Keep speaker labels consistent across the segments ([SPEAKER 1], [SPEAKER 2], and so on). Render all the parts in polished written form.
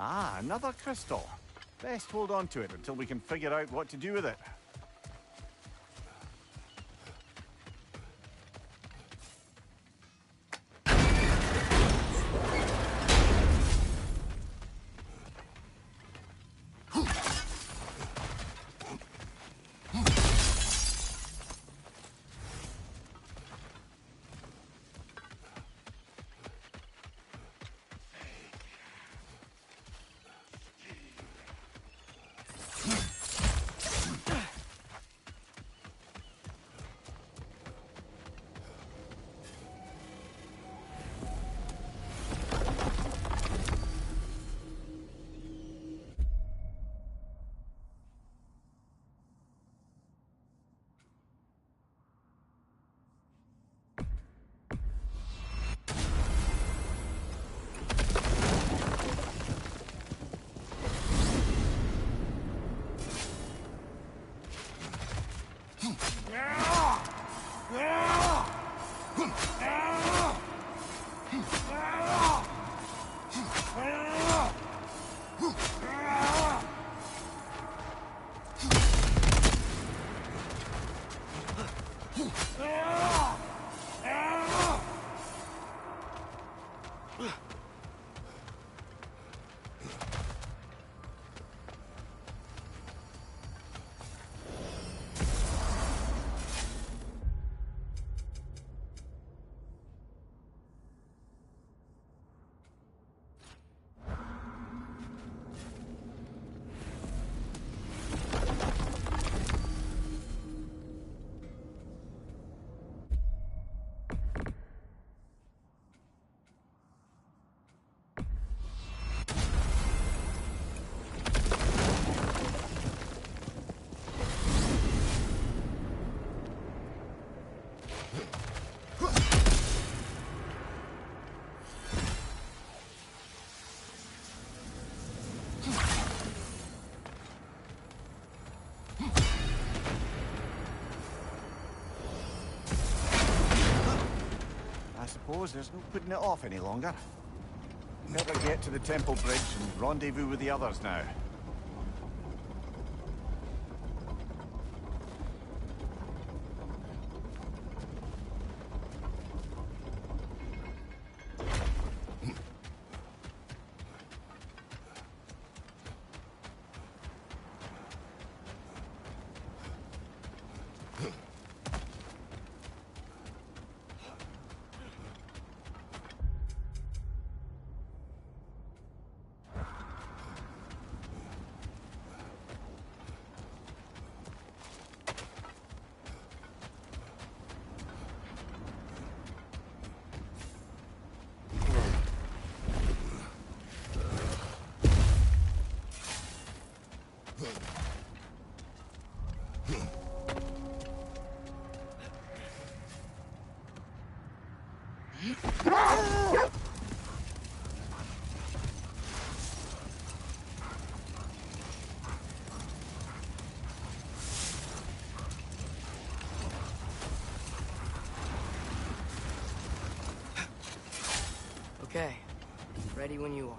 [SPEAKER 1] Ah, another crystal. Best hold on to it until we can figure out what to do with it. Suppose there's no putting it off any longer. Better get to the temple bridge and rendezvous with the others now.
[SPEAKER 2] Okay, ready when you are.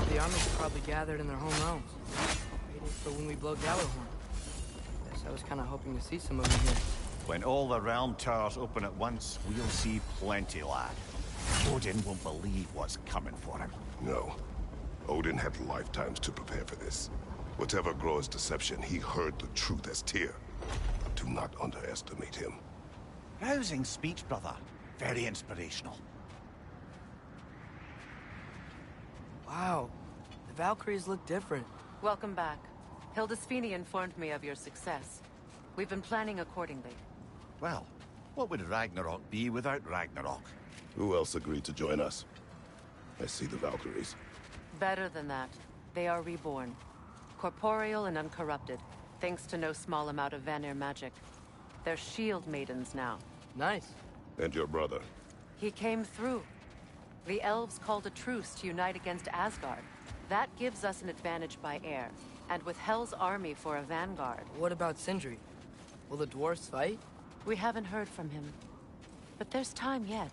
[SPEAKER 2] The armies are probably gathered in their home realms, waiting for when we blow Gjallarhorn. Guess I was kind of hoping to see some of them here.
[SPEAKER 1] When all the realm towers open at once, we'll see plenty, lad. Odin won't believe what's coming for him.
[SPEAKER 3] No. Odin had lifetimes to prepare for this. Whatever Groa's deception, he heard the truth as Tyr. Do not underestimate him.
[SPEAKER 1] Rousing speech, brother. Very inspirational.
[SPEAKER 2] Wow, the Valkyries look different.
[SPEAKER 4] Welcome back. Hildesfini informed me of your success. We've been planning accordingly.
[SPEAKER 1] Well, what would Ragnarok be without Ragnarok?
[SPEAKER 3] Who else agreed to join us? I see the Valkyries.
[SPEAKER 4] Better than that. They are reborn. Corporeal and uncorrupted, thanks to no small amount of Vanir magic. They're shield maidens now.
[SPEAKER 2] Nice.
[SPEAKER 3] And your brother.
[SPEAKER 4] He came through. The elves called a truce to unite against Asgard. That gives us an advantage by air. And with Hell's army for a vanguard.
[SPEAKER 2] What about Sindri? Will the dwarves fight?
[SPEAKER 4] We haven't heard from him. But there's time yet.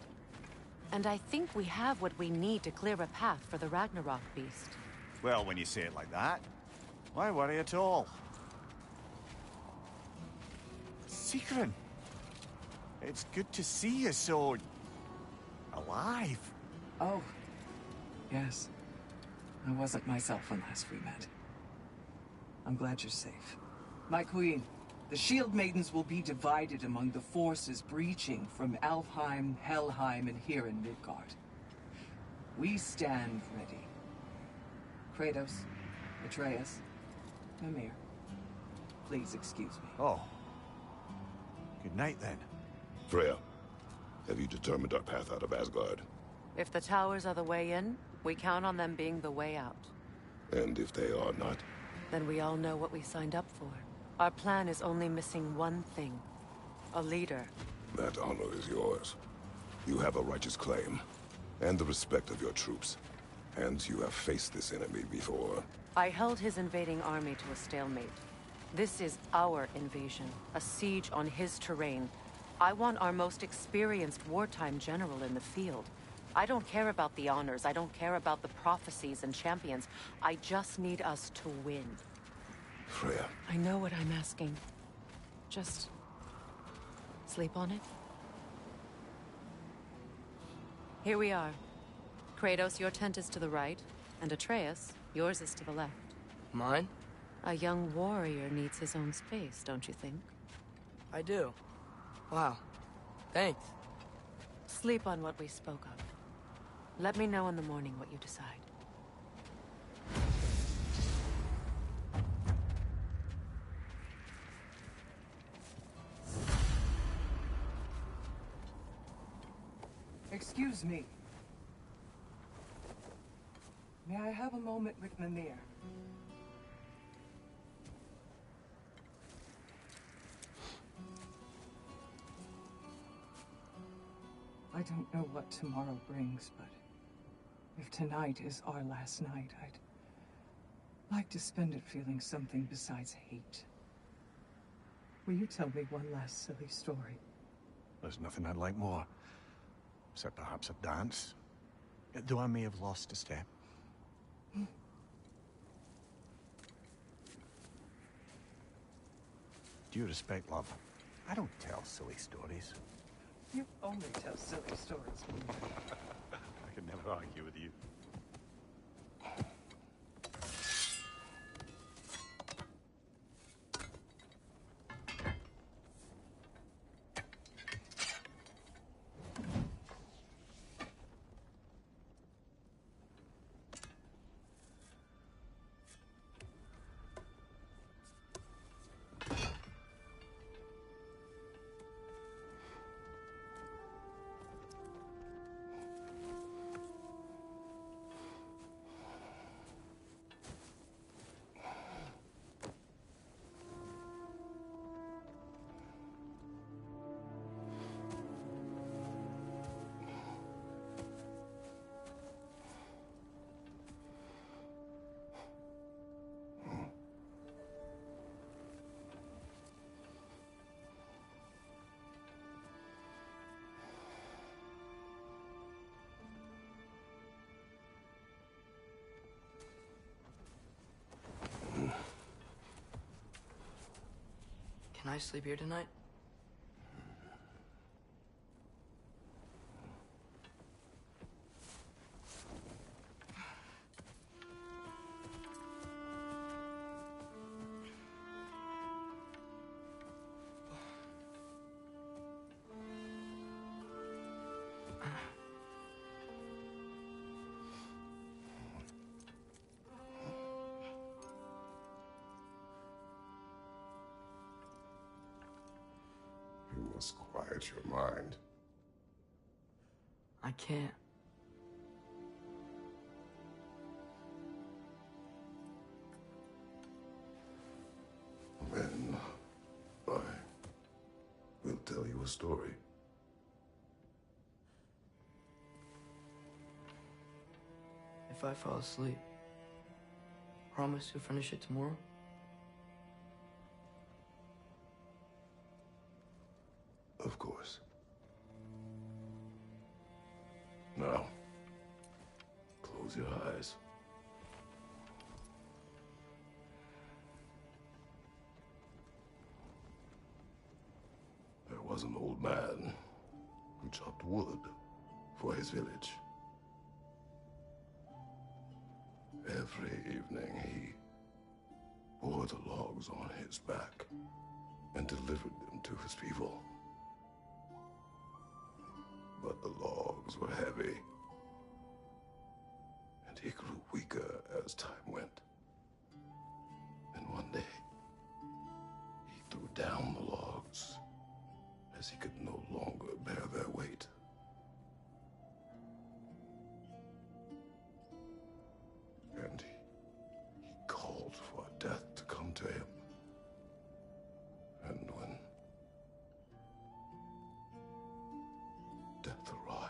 [SPEAKER 4] And I think we have what we need to clear a path for the Ragnarok beast.
[SPEAKER 1] Well, when you say it like that, why worry at all? Secret, it's good to see you so... alive.
[SPEAKER 5] Oh, yes. I wasn't myself when last we met. I'm glad you're safe. My queen, the Shield Maidens will be divided among the forces breaching from Alfheim, Helheim, and here in Midgard. We stand ready. Kratos, Atreus, Mimir, please excuse me.
[SPEAKER 1] Oh. Good night, then.
[SPEAKER 3] Freya, have you determined our path out of Asgard?
[SPEAKER 4] If the towers are the way in, we count on them being the way out.
[SPEAKER 3] And if they are not?
[SPEAKER 4] Then we all know what we signed up for. Our plan is only missing one thing. A leader.
[SPEAKER 3] That honor is yours. You have a righteous claim, and the respect of your troops. And you have faced this enemy before.
[SPEAKER 4] I held his invading army to a stalemate. This is our invasion, a siege on his terrain. I want our most experienced wartime general in the field. I don't care about the honors, I don't care about the prophecies and champions. I just need us to win.
[SPEAKER 3] Freya.
[SPEAKER 4] I know what I'm asking. Just... sleep on it? Here we are. Kratos, your tent is to the right, and Atreus, yours is to the left.
[SPEAKER 2] Mine?
[SPEAKER 4] A young warrior needs his own space, don't you think?
[SPEAKER 2] I do. Wow. Thanks.
[SPEAKER 4] Sleep on what we spoke of. Let me know in the morning what you decide.
[SPEAKER 5] Excuse me. May I have a moment with Mimir? I don't know what tomorrow brings, but if tonight is our last night, I'd like to spend it feeling something besides hate. Will you tell me one last silly story?
[SPEAKER 1] There's nothing I'd like more. Except perhaps a dance. Though I may have lost a step. Due respect, love. I don't tell silly stories.
[SPEAKER 5] You only tell silly stories.
[SPEAKER 1] I can never argue with you.
[SPEAKER 2] Can I sleep here tonight?
[SPEAKER 3] quiet your mind.
[SPEAKER 2] I can't.
[SPEAKER 3] Then I will tell you a story.
[SPEAKER 2] If I fall asleep, promise to finish it tomorrow?
[SPEAKER 3] Of course. Now, close your eyes. There was an old man who chopped wood for his village. Every evening he bore the logs on his back and delivered them to his people. But the logs were heavy, and he grew weaker as time went. And one day, he threw down the logs as he could no longer bear their weight. And he called for death to come to him. And when death arrived,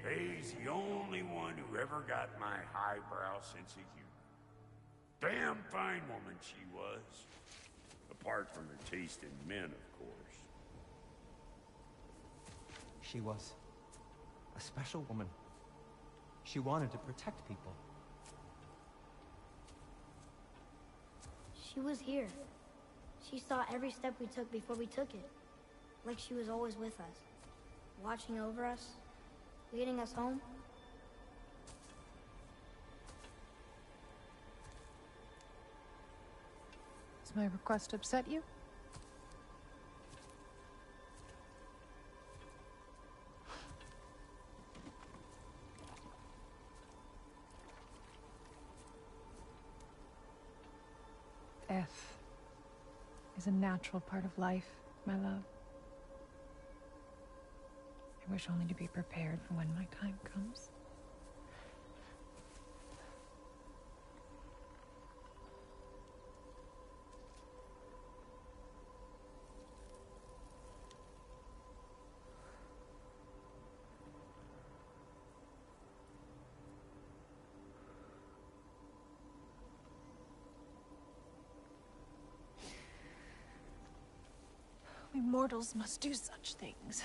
[SPEAKER 6] He's the only one who ever got my highbrow sense of humor. Damn fine woman she was. Apart from her taste in men, of course.
[SPEAKER 7] She was a special woman. She wanted to protect people.
[SPEAKER 8] She was here. She saw every step we took before we took it. Like she was always with us. Watching over us. Leading us home.
[SPEAKER 9] Does my request upset you? Death is a natural part of life, my love. I wish only to be prepared for when my time comes. We mortals must do such things.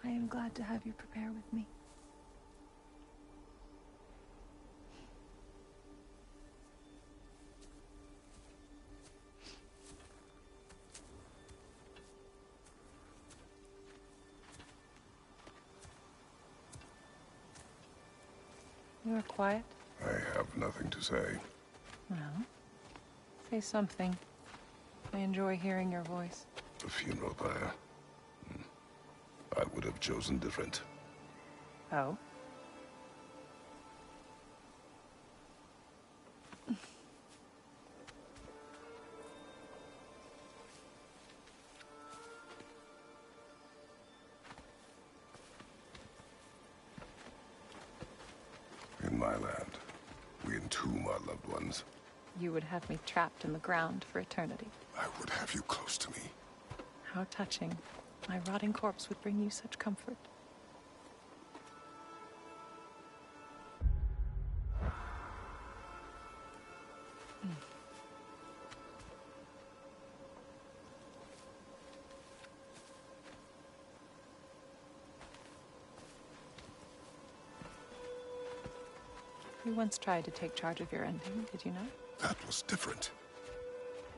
[SPEAKER 9] I am glad to have you prepare with me. You are quiet?
[SPEAKER 3] I have nothing to say.
[SPEAKER 9] Well, say something. I enjoy hearing your voice.
[SPEAKER 3] The funeral pyre. I would have chosen different.
[SPEAKER 9] Oh?
[SPEAKER 3] my land. We entomb our loved ones.
[SPEAKER 9] You would have me trapped in the ground for eternity.
[SPEAKER 3] I would have you close to me.
[SPEAKER 9] How touching. My rotting corpse would bring you such comfort. You once tried to take charge of your ending, did you not?
[SPEAKER 3] That was different.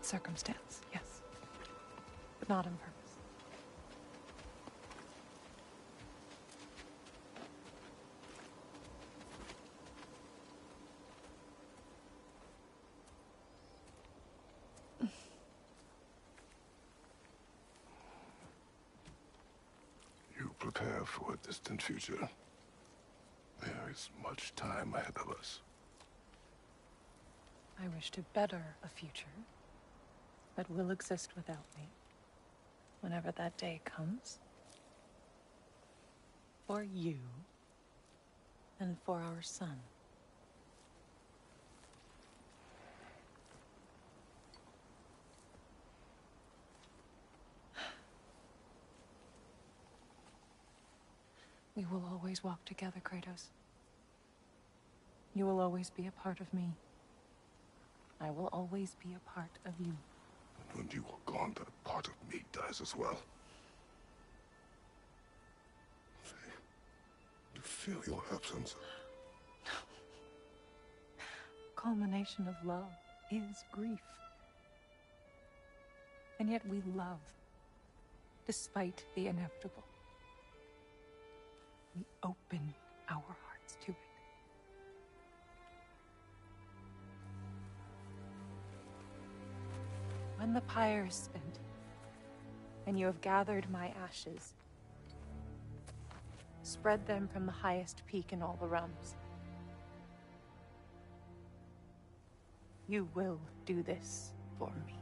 [SPEAKER 9] Circumstance, yes. But not on purpose.
[SPEAKER 3] You prepare for a distant future. There is much time ahead of us.
[SPEAKER 9] I wish to better a future that will exist without me, whenever that day comes. For you, and for our son. We will always walk together, Kratos. You will always be a part of me. I will always be a part of you.
[SPEAKER 3] And when you are gone, that part of me dies as well. To feel your absence.
[SPEAKER 9] Culmination of love is grief. And yet we love, despite the inevitable. We open our hearts to it. When the pyre is spent, and you have gathered my ashes, spread them from the highest peak in all the realms. You will do this for me.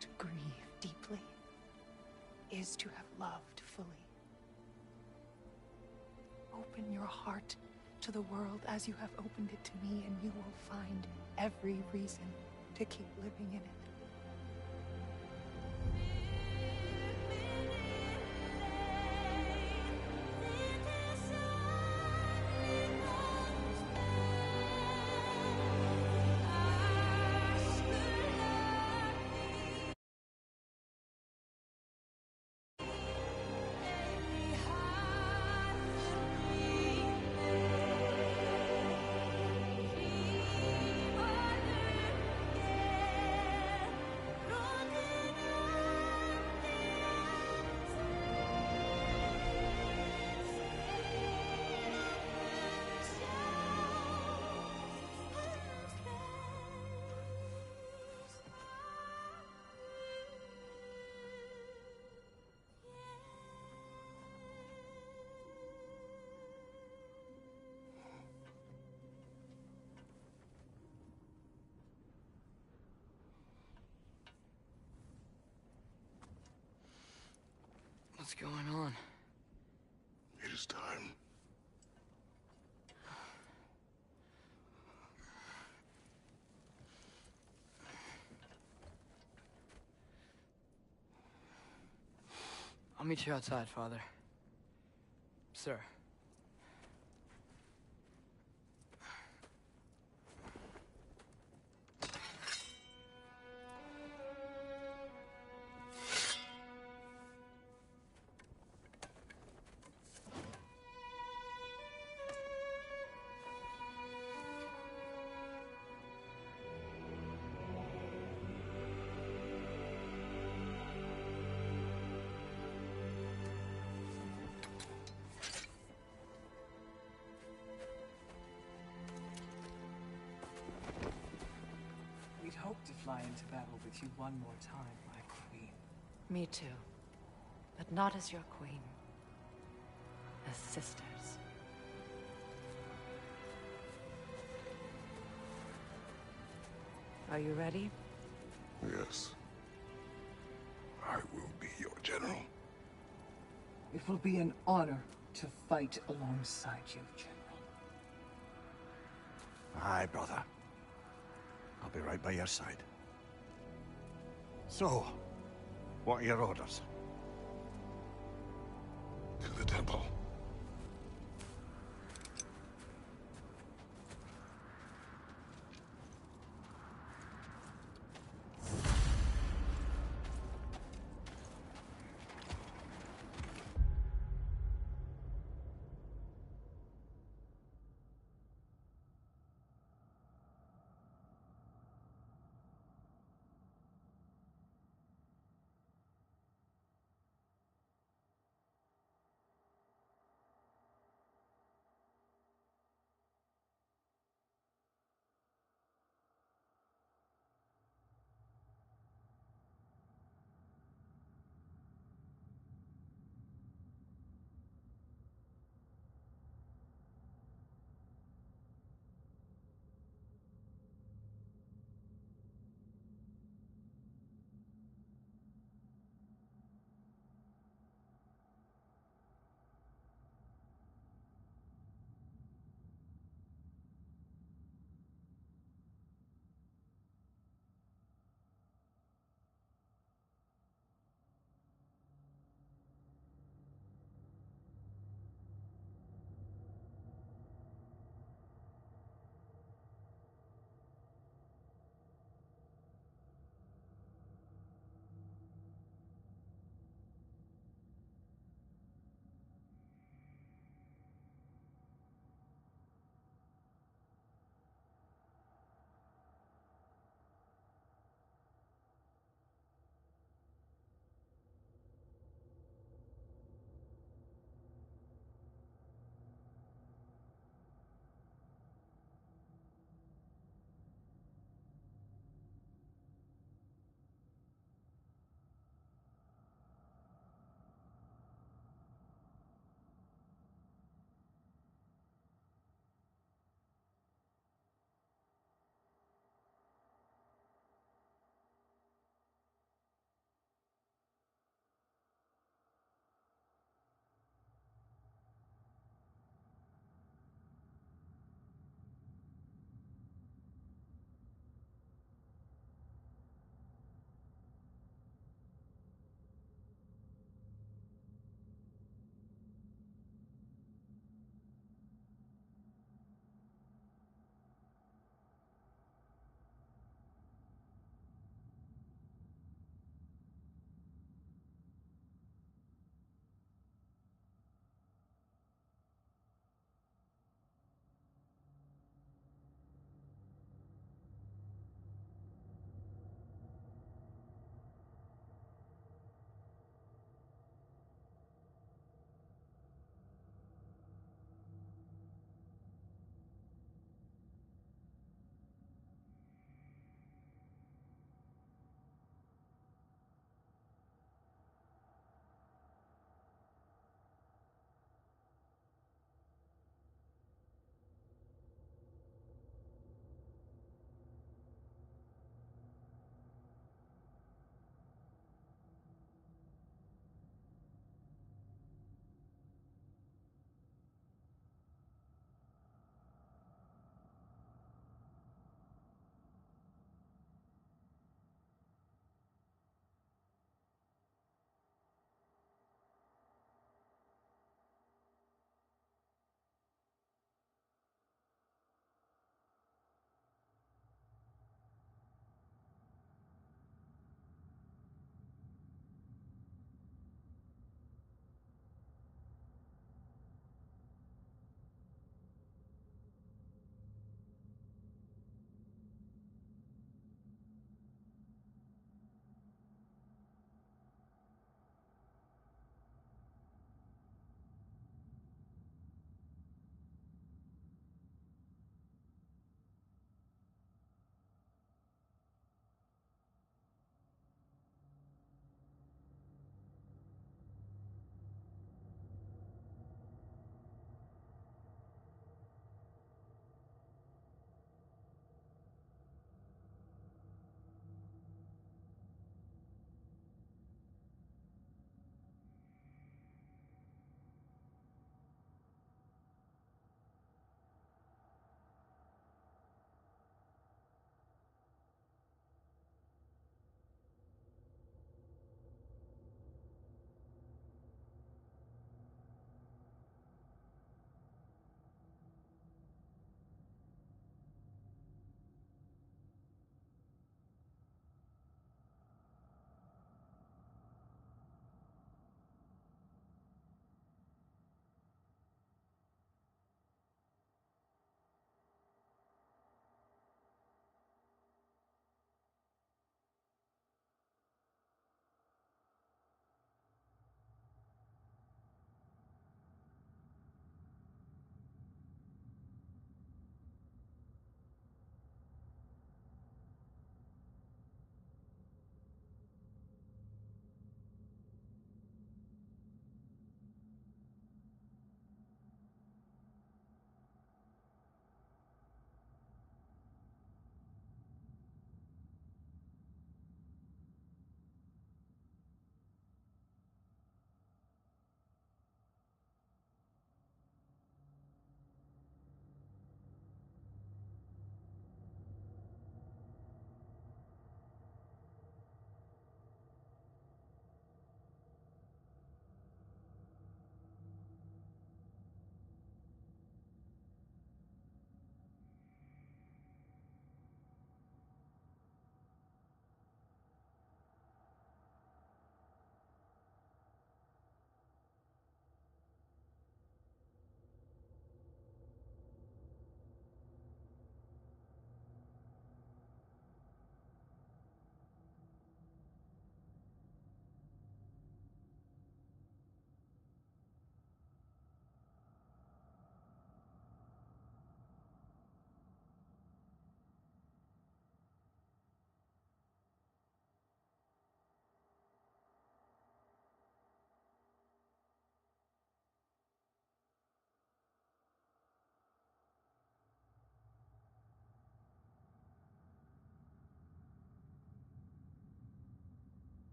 [SPEAKER 9] To grieve deeply is to have loved fully. Open your heart to the world as you have opened it to me, and you will find every reason to keep living in it.
[SPEAKER 2] What's going on?
[SPEAKER 3] It is time.
[SPEAKER 2] I'll meet you outside, Father. Sir.
[SPEAKER 5] We'd hoped to fly into battle with you one more time, my queen.
[SPEAKER 4] Me too. But not as your queen. As sisters. Are you ready?
[SPEAKER 3] Yes. I will be your general.
[SPEAKER 5] It will be an honor to fight alongside you, General.
[SPEAKER 1] Aye, brother. I'll be right by your side. So, what are your orders?
[SPEAKER 3] To the temple.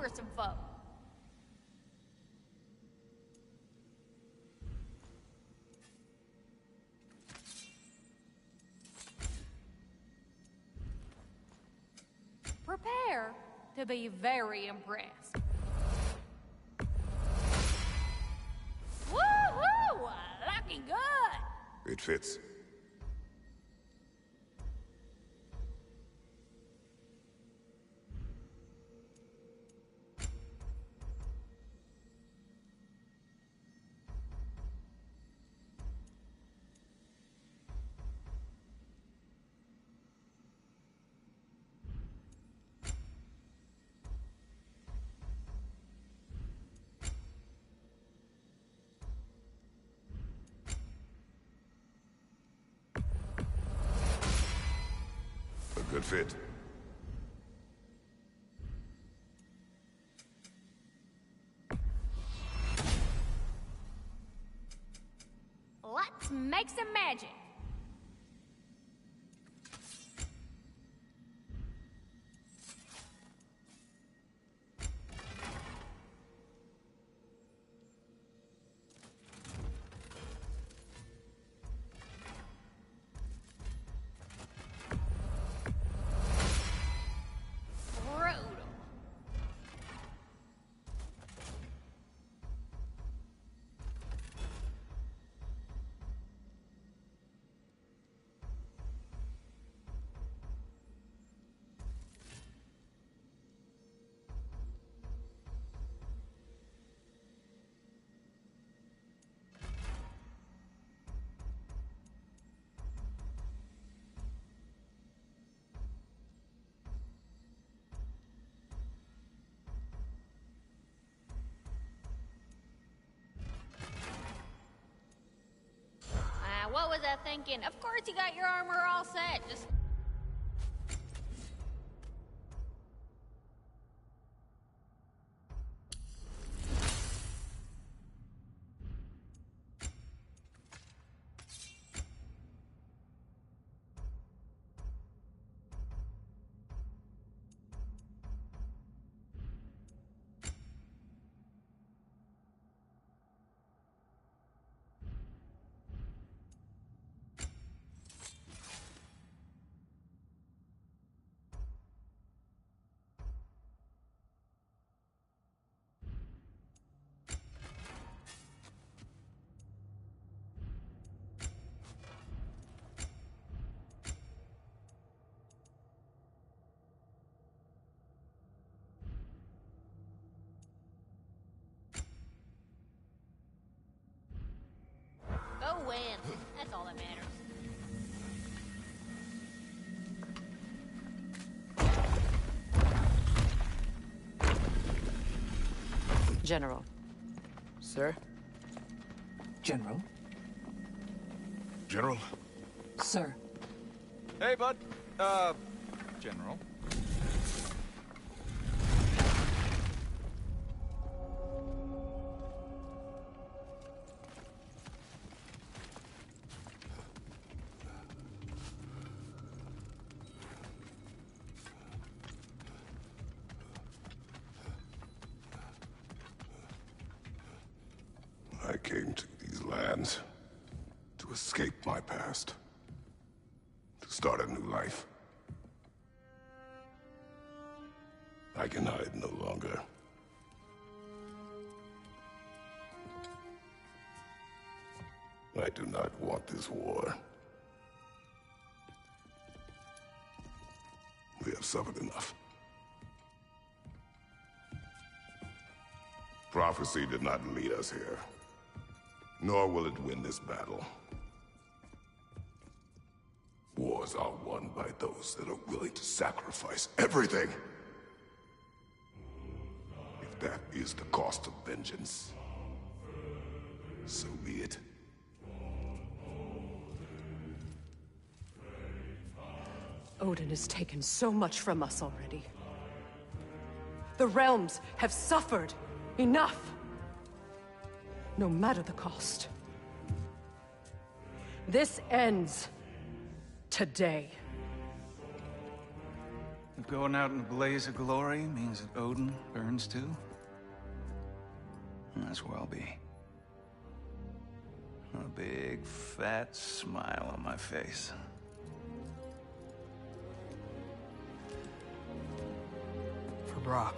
[SPEAKER 10] for some folk. Prepare to be very impressed. Woohoo! Looking good!
[SPEAKER 3] It fits. A good fit.
[SPEAKER 10] Let's make some magic. Brutal. What was I thinking? Of course you got your armor all set. Just... Go win. That's all that matters.
[SPEAKER 4] General.
[SPEAKER 2] Sir?
[SPEAKER 5] General?
[SPEAKER 1] General?
[SPEAKER 5] Sir.
[SPEAKER 11] Hey, bud. General.
[SPEAKER 3] I came to these lands to escape my past, to start a new life. I can hide no longer. I do not want this war. We have suffered enough. Prophecy did not lead us here, nor will it win this battle. Wars are won by those that are willing to sacrifice everything. If that is the cost of vengeance, so be it.
[SPEAKER 4] Odin has taken so much from us already. The realms have suffered enough. No matter the cost. This ends today.
[SPEAKER 11] If going out in a blaze of glory means that Odin burns too, that's where I'll be. A big, fat smile on my face.
[SPEAKER 2] For Brock.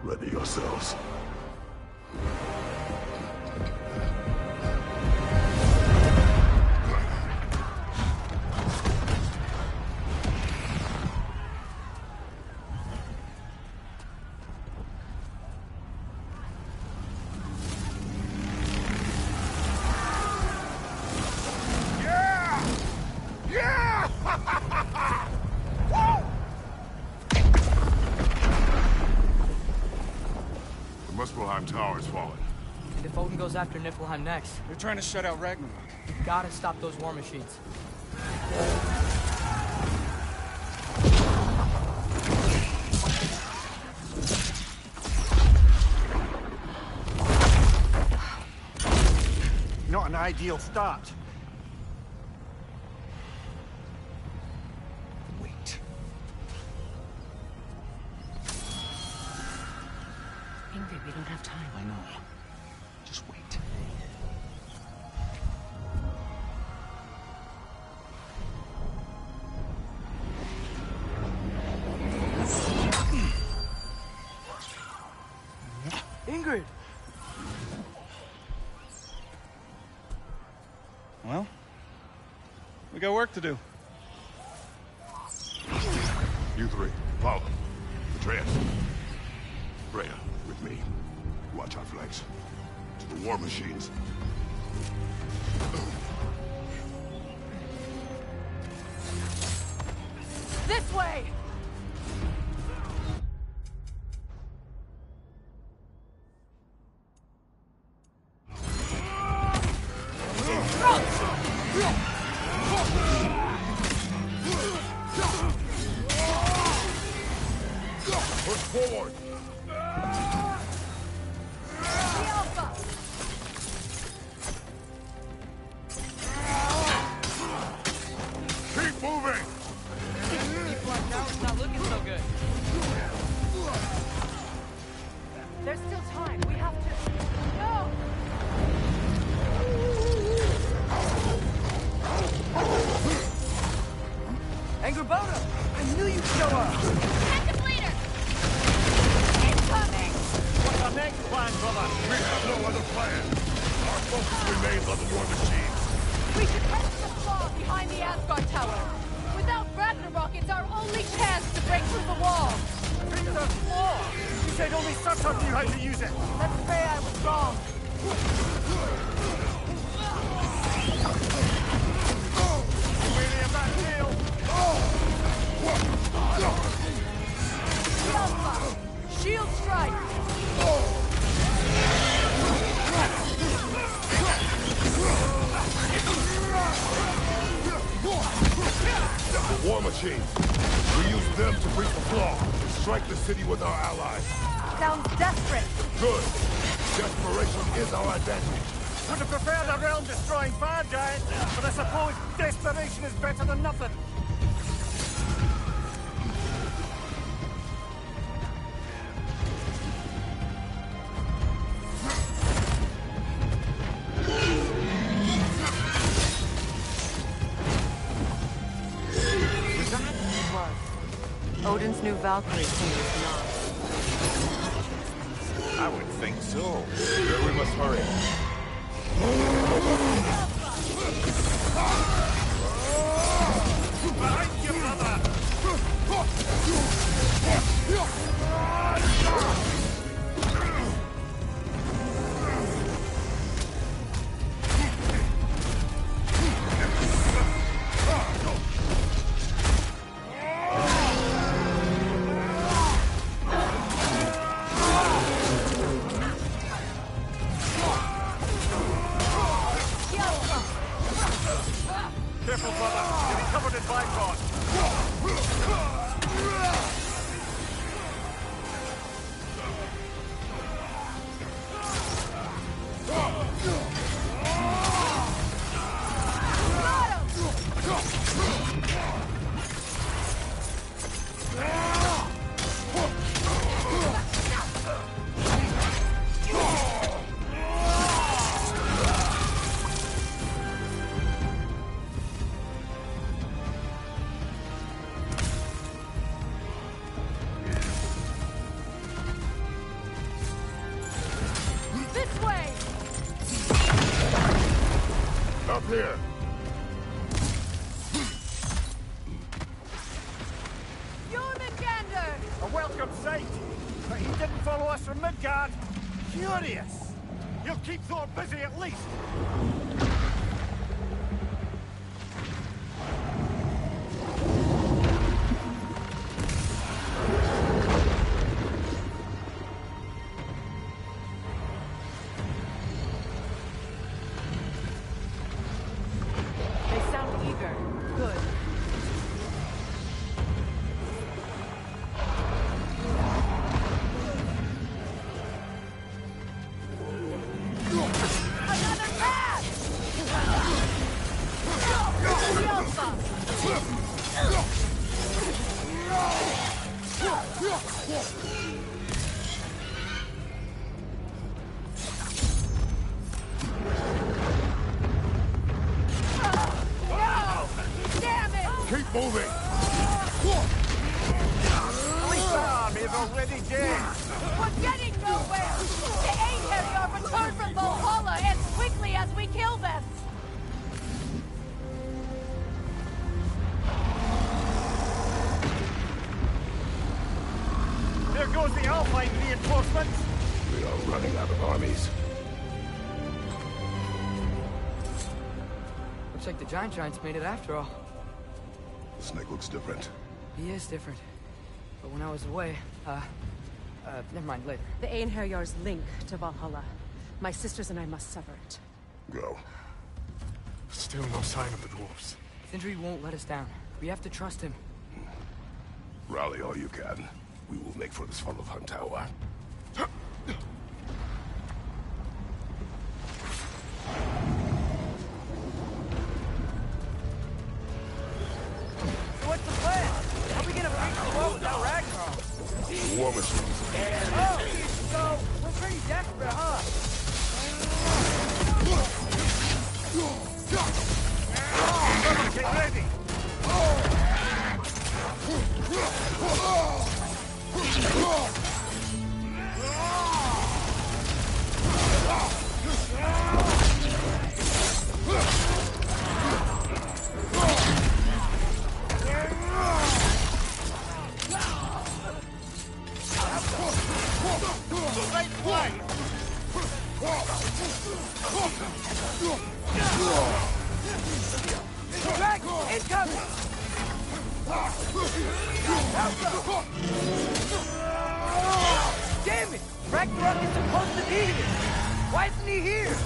[SPEAKER 3] Ready yourselves. The tower is falling.
[SPEAKER 2] And if Odin goes after Niflheim next,
[SPEAKER 11] They're trying to shut out Ragnarok.
[SPEAKER 2] we gotta stop those war machines.
[SPEAKER 1] Not an ideal start.
[SPEAKER 11] Wait.
[SPEAKER 4] Ingrid, we don't have time.
[SPEAKER 11] I know. Just wait.
[SPEAKER 2] Ingrid!
[SPEAKER 11] Well, we got work to do.
[SPEAKER 3] You three, follow. Atreus. Freya, with me. Watch our flanks. To the war machines.
[SPEAKER 2] This way!
[SPEAKER 3] Push forward! Keep moving!
[SPEAKER 2] It's not looking so good.
[SPEAKER 4] There's still time. We have to... No!
[SPEAKER 2] Angrboda! I knew you'd show up!
[SPEAKER 10] Active leader! Incoming!
[SPEAKER 1] What's our next plan, brother?
[SPEAKER 3] We have no other plan. Our focus remains on the war machines.
[SPEAKER 10] We should head to the flaw behind the Asgard Tower. Without Ragnarok, it's our only chance to break through the wall.
[SPEAKER 1] Through the floor! You said only Surtur knew how to use it!
[SPEAKER 2] Let's say I was wrong.
[SPEAKER 1] Really a bad deal?
[SPEAKER 10] Alpha! Shield strike!
[SPEAKER 3] The war machines. We use them to breach the flaw and strike the city with our allies.
[SPEAKER 10] Sounds desperate.
[SPEAKER 3] Good. Desperation is our advantage.
[SPEAKER 1] Would have preferred a realm-destroying fire giant, but I suppose desperation is better than nothing.
[SPEAKER 4] Odin's new Valkyrie king is not.
[SPEAKER 1] I would think so.
[SPEAKER 3] Here we must hurry.
[SPEAKER 1] Behind you, brother! Careful, brother. You'll be covered in bifrost.
[SPEAKER 10] This way!
[SPEAKER 3] Up here.
[SPEAKER 10] Jormungandr!
[SPEAKER 1] A welcome sight. But he didn't follow us from Midgard. Curious. He'll keep Thor busy at least.
[SPEAKER 4] They sound eager. Good.
[SPEAKER 10] Another pass! No! Damn it!
[SPEAKER 3] Keep moving.
[SPEAKER 1] At least our army is already dead.
[SPEAKER 10] We're getting nowhere! The Einherjar return from Valhalla as quickly as we kill them!
[SPEAKER 1] There goes the Alpine reinforcements.
[SPEAKER 3] We are running out of armies.
[SPEAKER 2] Looks like the Giants made it after all.
[SPEAKER 3] The snake looks different.
[SPEAKER 2] He is different. But when I was away, never mind, later.
[SPEAKER 4] The Einherjar's link to Valhalla. My sisters and I must sever it.
[SPEAKER 3] Go.
[SPEAKER 1] Still no sign of the dwarves.
[SPEAKER 2] Sindri won't let us down. We have to trust him.
[SPEAKER 3] Rally all you can. We will make for this funnel of Hunt Tower.
[SPEAKER 2] So what's the plan? How are we gonna break the wall without Ragnarok?
[SPEAKER 3] War machines.
[SPEAKER 2] Oh, so we're pretty desperate, huh?
[SPEAKER 1] Get ready. Right flank.
[SPEAKER 2] Drag! Incoming! Damn it! Ragnarok is supposed to be here! Why isn't he here?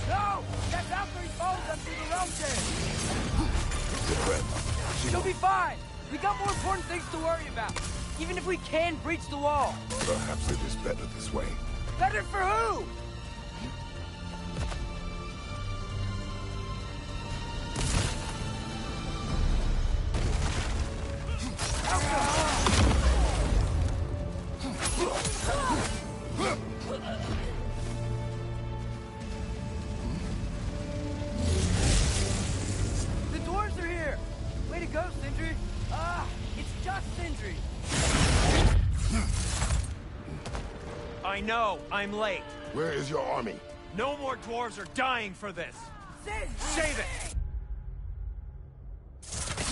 [SPEAKER 2] No! That Valkyrie follows us through the realm chain! She'll be fine! We got more important things to worry about. Even if we can breach the wall.
[SPEAKER 3] Perhaps it is better this way.
[SPEAKER 2] Better for who?
[SPEAKER 7] I know, I'm late.
[SPEAKER 3] Where is your army?
[SPEAKER 7] No more dwarves are dying for this. Save it!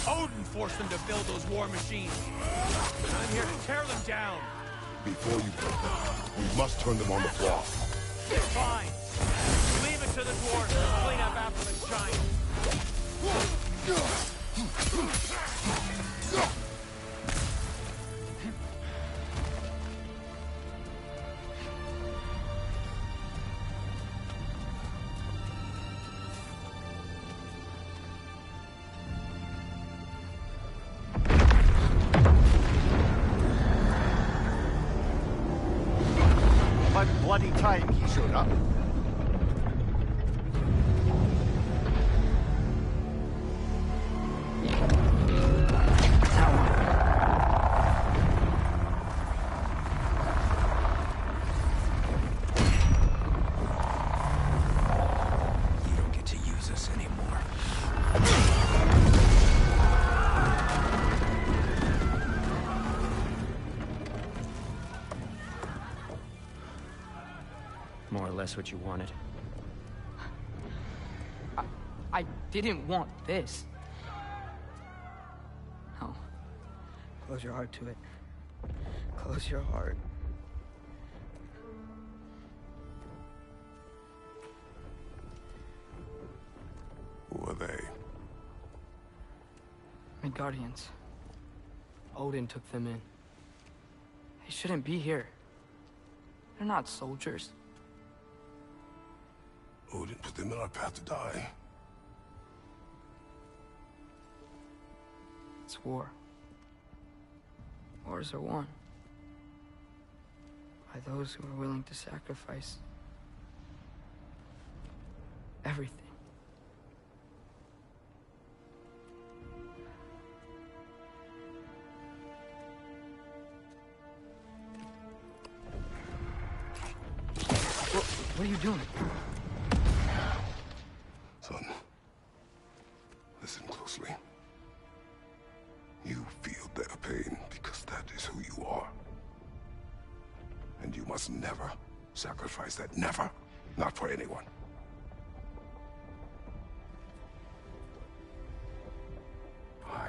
[SPEAKER 7] Odin forced them to build those war machines. And I'm here to tear them down.
[SPEAKER 3] Before you break them, we must turn them on the floor.
[SPEAKER 7] Fine. Leave it to the dwarves to clean up after the giants.
[SPEAKER 1] What bloody time he showed up.
[SPEAKER 11] You don't get to use us anymore.
[SPEAKER 7] More or less what you wanted.
[SPEAKER 2] I didn't want this. No. Close your heart to it. Close your heart.
[SPEAKER 3] Who are they?
[SPEAKER 2] Midgardians. Odin took them in. They shouldn't be here. They're not soldiers.
[SPEAKER 3] Odin put them in our path to die.
[SPEAKER 2] It's war. Wars are won by those who are willing to sacrifice everything. What are you doing?
[SPEAKER 3] Son, listen closely. You feel their pain because that is who you are. And you must never sacrifice that. Never. Not for anyone. I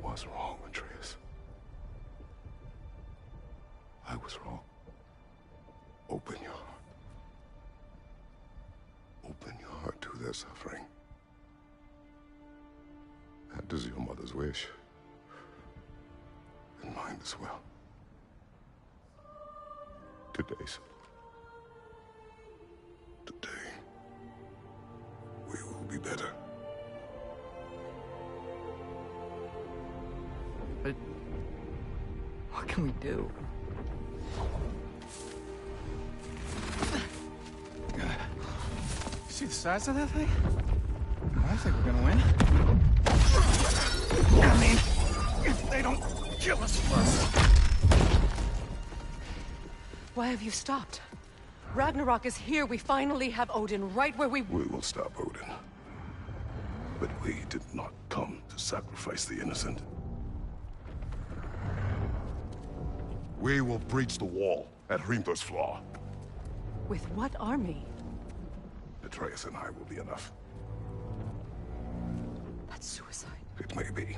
[SPEAKER 3] was wrong, Atreus. I was wrong. Open your heart. Open your heart to their suffering. That is your mother's wish. And mine as well. Today, son. Today, we will be better.
[SPEAKER 2] But what can we do?
[SPEAKER 11] See the size of that thing? I think we're gonna win. I mean, if they don't kill us first.
[SPEAKER 4] Why have you stopped? Ragnarok is here. We finally have Odin right where we...
[SPEAKER 3] We will stop Odin. But we did not come to sacrifice the innocent. We will breach the wall at Hrimthor's Flaw.
[SPEAKER 4] With what army?
[SPEAKER 3] Atreus and I will be enough.
[SPEAKER 4] That's suicide.
[SPEAKER 3] It may be.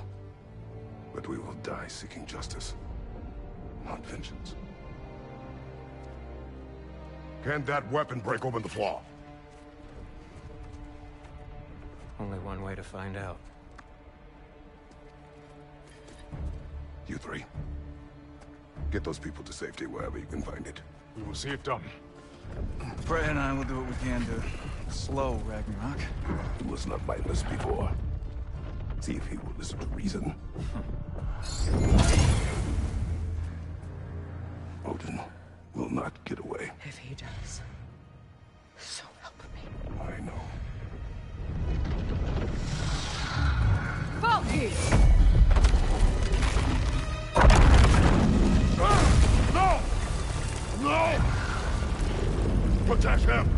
[SPEAKER 3] But we will die seeking justice, not vengeance. Can that weapon break open the flaw?
[SPEAKER 7] Only one way to find out.
[SPEAKER 3] You three. Get those people to safety wherever you can find it.
[SPEAKER 11] We will see it done. Fred and I will do what we can to slow Ragnarok.
[SPEAKER 3] He was not mindless before. See if he will listen to reason. Odin will not get away.
[SPEAKER 4] If he does, so help me.
[SPEAKER 3] I know.
[SPEAKER 4] Valky!
[SPEAKER 3] No! No! Protect him!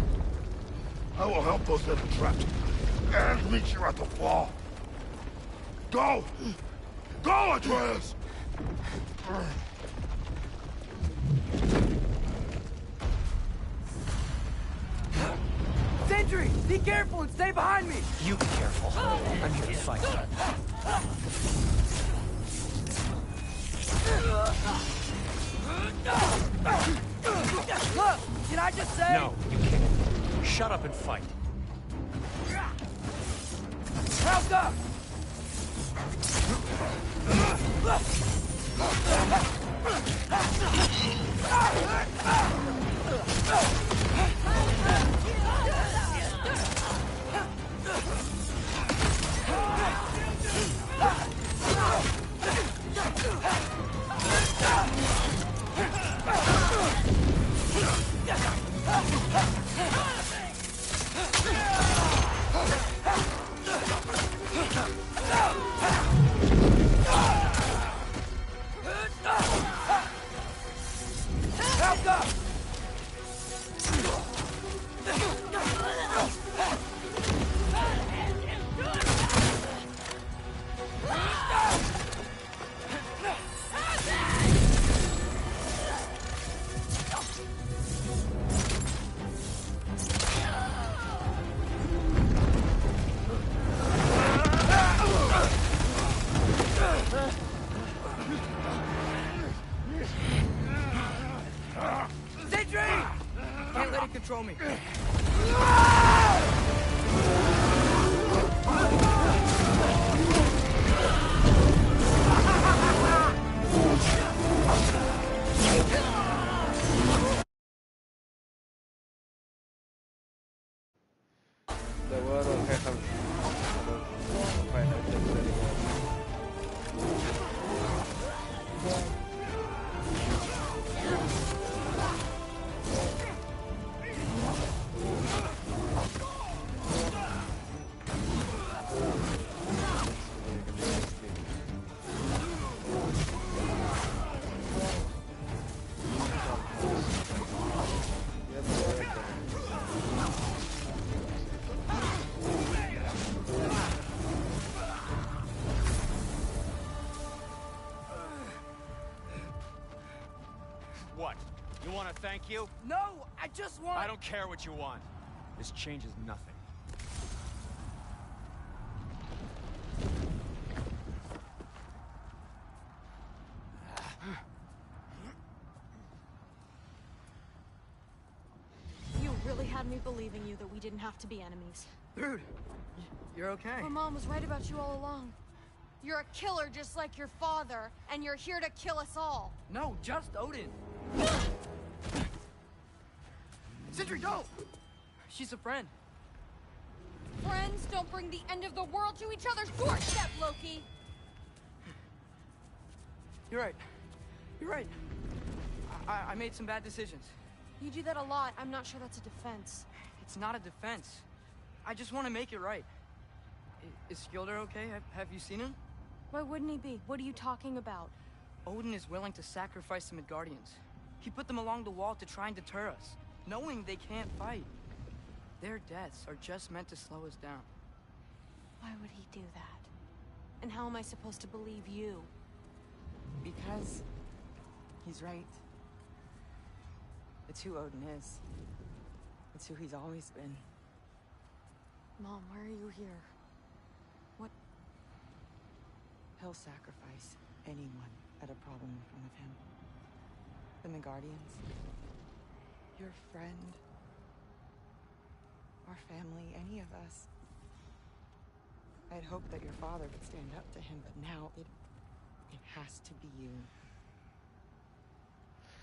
[SPEAKER 3] I will help those that are trapped. And meet you at the flaw. Go! Go, Atreus!
[SPEAKER 2] Sentry! Be careful and stay behind me!
[SPEAKER 7] You be careful. I'm here to fight.
[SPEAKER 2] Look! Can I just say?
[SPEAKER 7] No, you can't. Shut up and fight.
[SPEAKER 2] Rouse up! Rouse up! Sentry! Can't let it control me.
[SPEAKER 12] The war of Hecam. Final chapter.
[SPEAKER 7] What? You want to thank you?
[SPEAKER 2] No, I just want...
[SPEAKER 7] I don't care what you want. This changes nothing.
[SPEAKER 10] You really had me believing you that we didn't have to be enemies.
[SPEAKER 2] Dude, you're okay.
[SPEAKER 10] My mom was right about you all along. You're a killer just like your father, and you're here to kill us all.
[SPEAKER 2] No, just Odin. Sentry, go! She's a friend.
[SPEAKER 10] Friends don't bring the end of the world to each other's doorstep, Loki!
[SPEAKER 2] You're right. You're right. I made some bad decisions.
[SPEAKER 10] You do that a lot. I'm not sure that's a defense.
[SPEAKER 2] It's not a defense. I just want to make it right. Is Skilder okay? Have you seen him?
[SPEAKER 10] Why wouldn't he be? What are you talking about?
[SPEAKER 2] Odin is willing to sacrifice the Midgardians. He put them along the wall to try and deter us, knowing they can't fight. Their deaths are just meant to slow us down.
[SPEAKER 10] Why would he do that? And how am I supposed to believe you?
[SPEAKER 9] Because he's right. It's who Odin is. It's who he's always been.
[SPEAKER 10] Mom, why are you here? What?
[SPEAKER 9] He'll sacrifice anyone at a problem in front of him. The Midgardians, your friend, our family, any of us. I'd hoped that your father would stand up to him, but now it has to be you.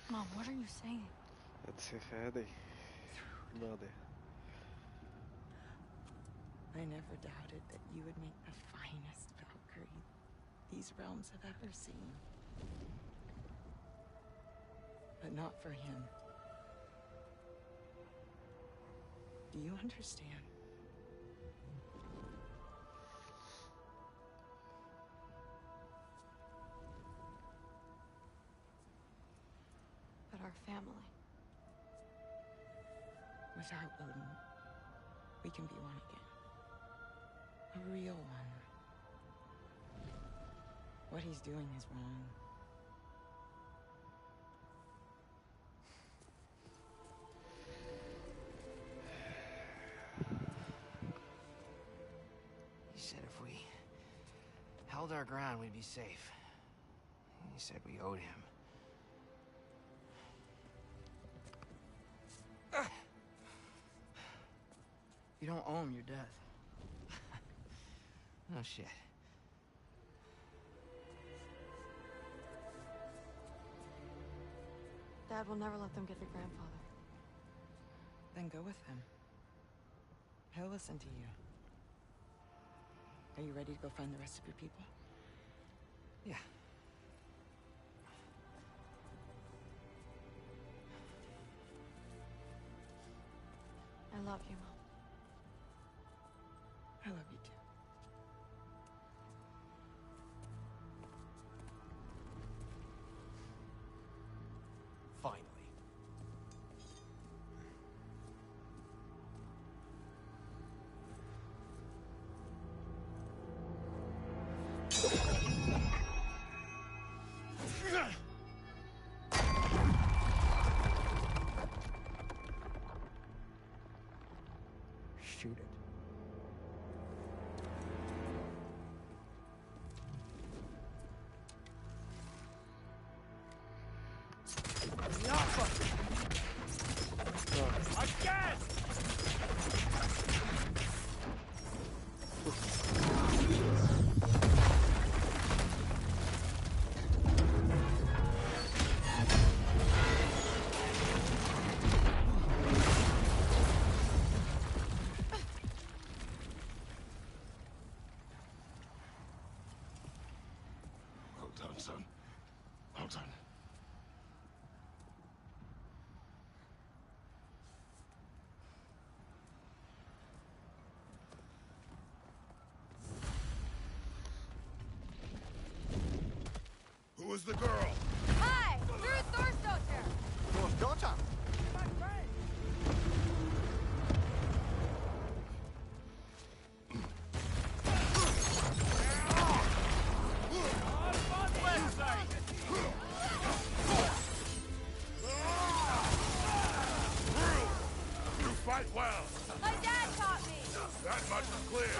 [SPEAKER 10] Mom, what are you saying?
[SPEAKER 12] That's هذه ناضي.
[SPEAKER 9] I never doubted that you would make the finest Valkyrie these realms have ever seen. But not for him. Do you understand?
[SPEAKER 10] But our family.
[SPEAKER 9] Without Odin, we can be one again. A real one. What he's doing is wrong.
[SPEAKER 13] held our ground, we'd be safe. He said we owed him.
[SPEAKER 2] You don't owe him your death.
[SPEAKER 13] No shit.
[SPEAKER 14] Dad will never let them get your grandfather.
[SPEAKER 5] Then go with him. He'll listen to you. Are you ready to go find the rest of your people?
[SPEAKER 13] Yeah.
[SPEAKER 14] I love you, Mom.
[SPEAKER 5] I love you too.
[SPEAKER 7] Finally. Shoot it.
[SPEAKER 6] Again!
[SPEAKER 3] Well done, son. Well done.
[SPEAKER 1] Who is the girl?
[SPEAKER 10] Hi! You're Thor's daughter!
[SPEAKER 7] Thor's daughter?
[SPEAKER 2] My friend!
[SPEAKER 6] You fight well.
[SPEAKER 10] My dad taught me!
[SPEAKER 6] That much is clear.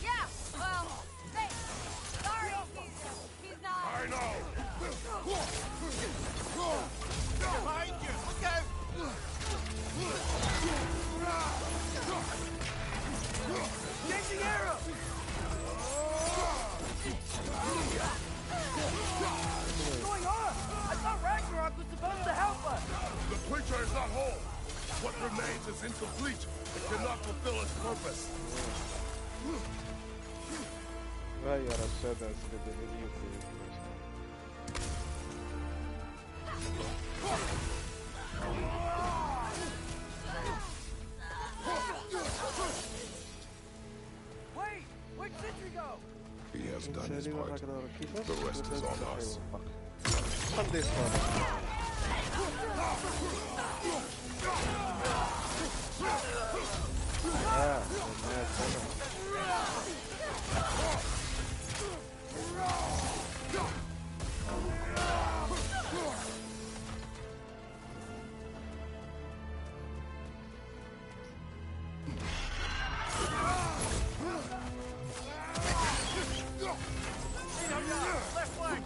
[SPEAKER 10] Yeah, well, thanks. Sorry, he's not...
[SPEAKER 6] I know.
[SPEAKER 7] Behind you! Look out!
[SPEAKER 2] Changing arrow! What's going on? I thought Ragnarok was supposed to help us!
[SPEAKER 6] The creature is not whole. What remains is incomplete. It cannot fulfill its purpose.
[SPEAKER 12] Vai, era só das que deveriam ter.
[SPEAKER 2] Wait! Where'd Sentry go?
[SPEAKER 3] He has done his
[SPEAKER 12] Inseriu a
[SPEAKER 3] part.
[SPEAKER 12] Ragnarok aqui, tá?
[SPEAKER 3] The rest is on us.
[SPEAKER 12] Cadê esse mano? Ah,
[SPEAKER 2] Left flank!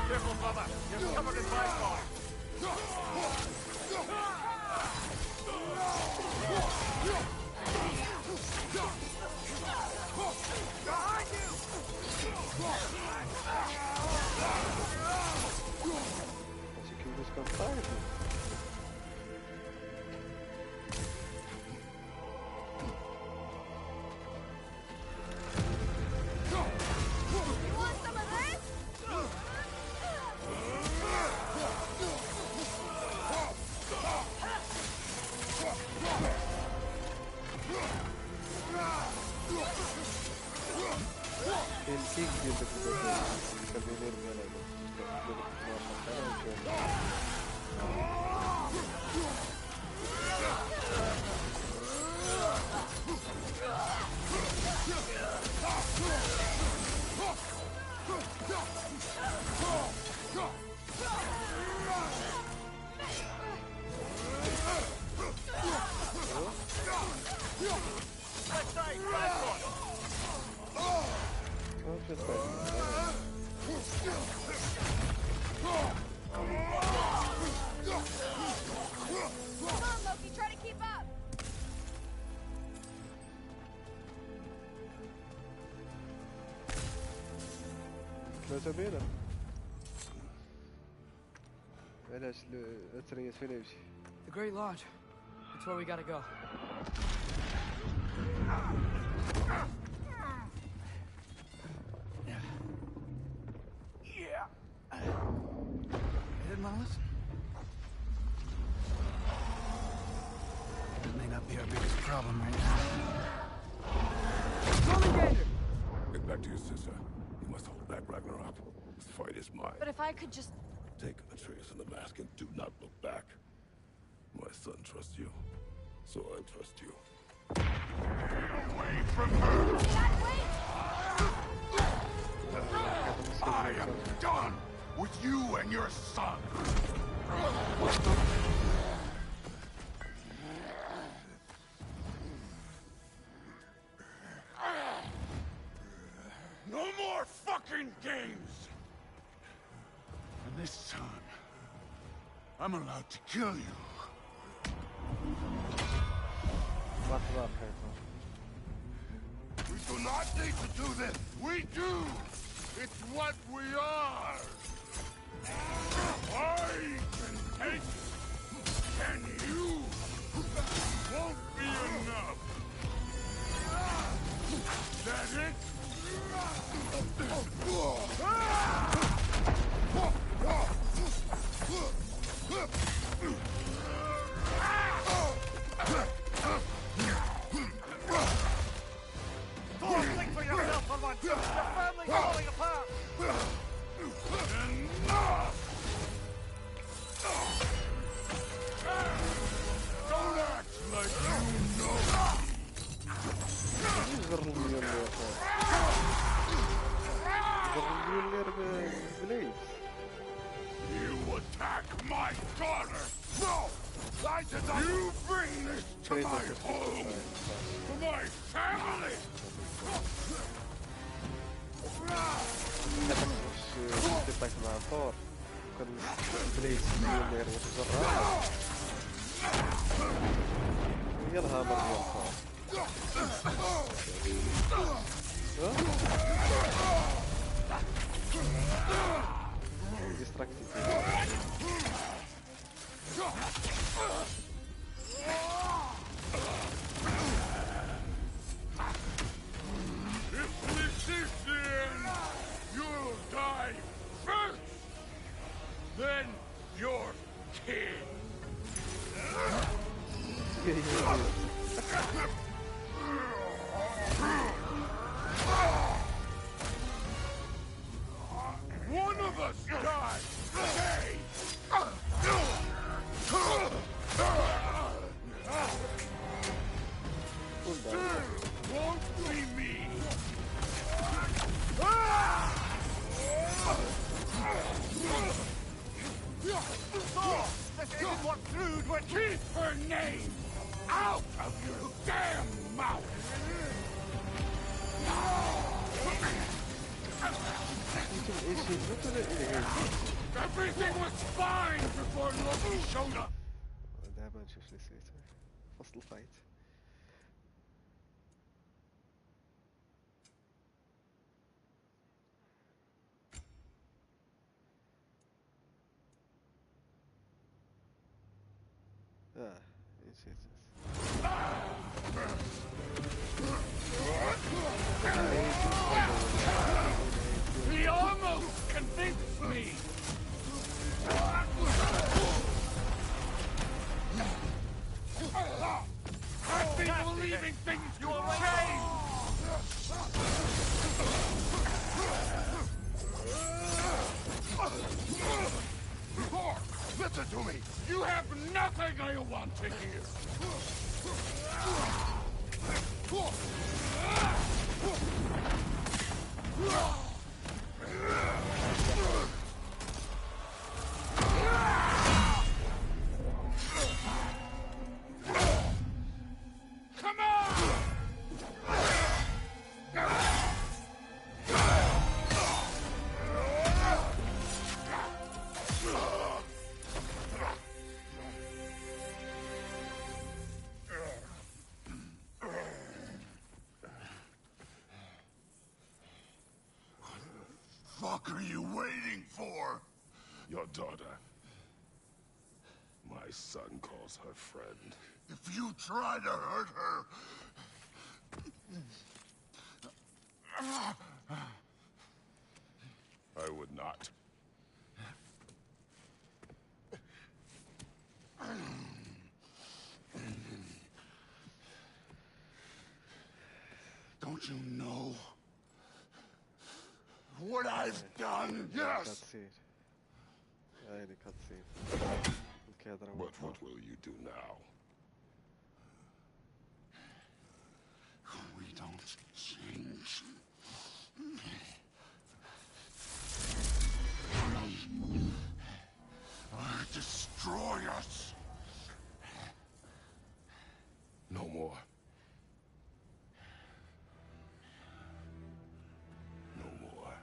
[SPEAKER 7] Careful, brother. You're covered in fire.
[SPEAKER 2] Behind you!
[SPEAKER 12] conseguiu descansar, filho.
[SPEAKER 10] You want some of this?
[SPEAKER 12] Ele tem que vir daqui da fica bem vermelho. Ele fica uma matéria. ثلاثة بينا علاش الأثريات فين يمشي؟
[SPEAKER 2] The Great Lodge. That's where we gotta go.
[SPEAKER 11] Yeah. You didn't want to listen? That may not be our biggest problem right now.
[SPEAKER 3] Get back to your sister. You must hold back Ragnarok. This fight is mine.
[SPEAKER 14] But if I could just...
[SPEAKER 3] Take Atreus and the mask and do not look back. My son trusts you, so I trust you.
[SPEAKER 6] Away from her! I am done with you and your son! No more fucking games! And this time, I'm allowed to kill you. We do not need to do this. We do. It's what we are. I can take it, and you won't be enough. That it?
[SPEAKER 1] Think for yourself for once. Your family's falling apart.
[SPEAKER 6] Enough! Don't act like you know.
[SPEAKER 12] زر المليونير بليز.
[SPEAKER 6] You attack my daughter! No! I did not! You bring this to my home! To my family!
[SPEAKER 12] تطلع مع ثور كان بليز مليونير وتزرع هي الهامر ديال ثور ديستراكتيف.
[SPEAKER 6] If this is the end, you'll die first! Then your kid! One of us died today! Won't be me!
[SPEAKER 1] This isn't what Thrude would
[SPEAKER 6] Keep her name out of your damn mouth! Everything was fine before Loki showed up!
[SPEAKER 12] دابا نشوف لي سويت فصل الفايت. نسيت.
[SPEAKER 6] He almost convinced me! I've been believing things could change! Thor, listen to me!
[SPEAKER 3] nothing I want to hear. Come on! What the fuck are you waiting for? Your daughter. My son calls her friend. If you try to hurt her... I would not. Don't you know what I've done? Yes! But what will you do now? We don't change. Or destroy us. No more. No more.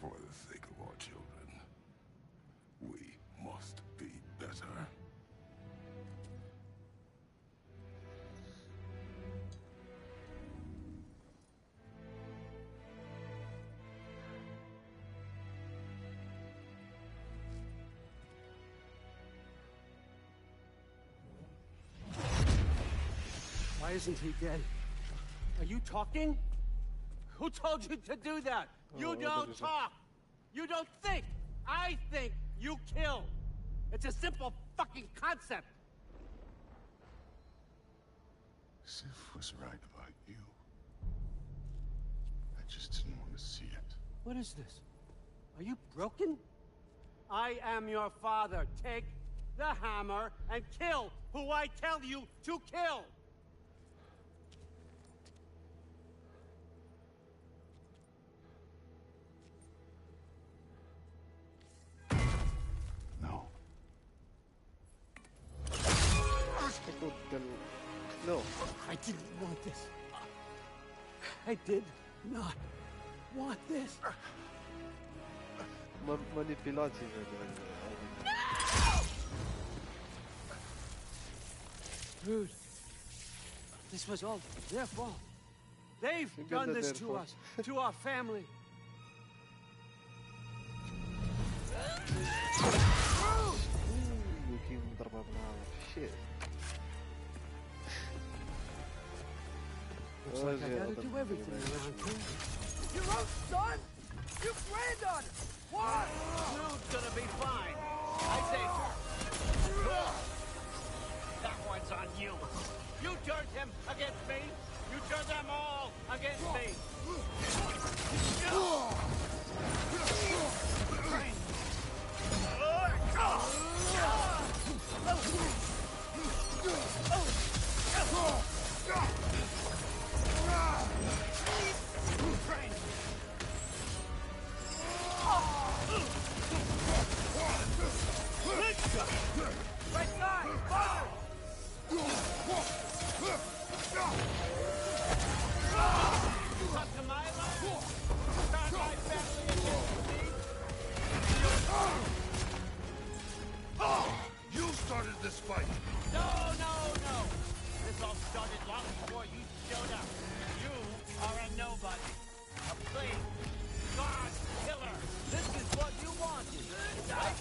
[SPEAKER 3] For the sake of our children, we must be better.
[SPEAKER 15] Why isn't he dead? Are you talking? Who told you to do that? You don't talk. You don't think. I think. You kill. It's a simple fucking concept.
[SPEAKER 3] Sif was right about you. I just didn't want to see it.
[SPEAKER 15] What is this? Are you broken? I am your father. Take the hammer and kill who I tell you to kill.
[SPEAKER 12] No.
[SPEAKER 15] I didn't want this. I did not want this.
[SPEAKER 12] Manipulatie
[SPEAKER 15] Dude, this was all their fault. They've done this to us, to our family.
[SPEAKER 12] Shit.
[SPEAKER 15] Looks like I gotta do everything around here. Your own son? You granddaughter! What? Snoop's gonna be fine. I say that one's on you. You turned him against me. You turned them all against me. Right side! Fire! Talk to my life? Turn my family against me?
[SPEAKER 3] You started this fight!
[SPEAKER 15] No! This all started long before you showed up. You are a nobody. A plague. God killer. This is what you wanted, right?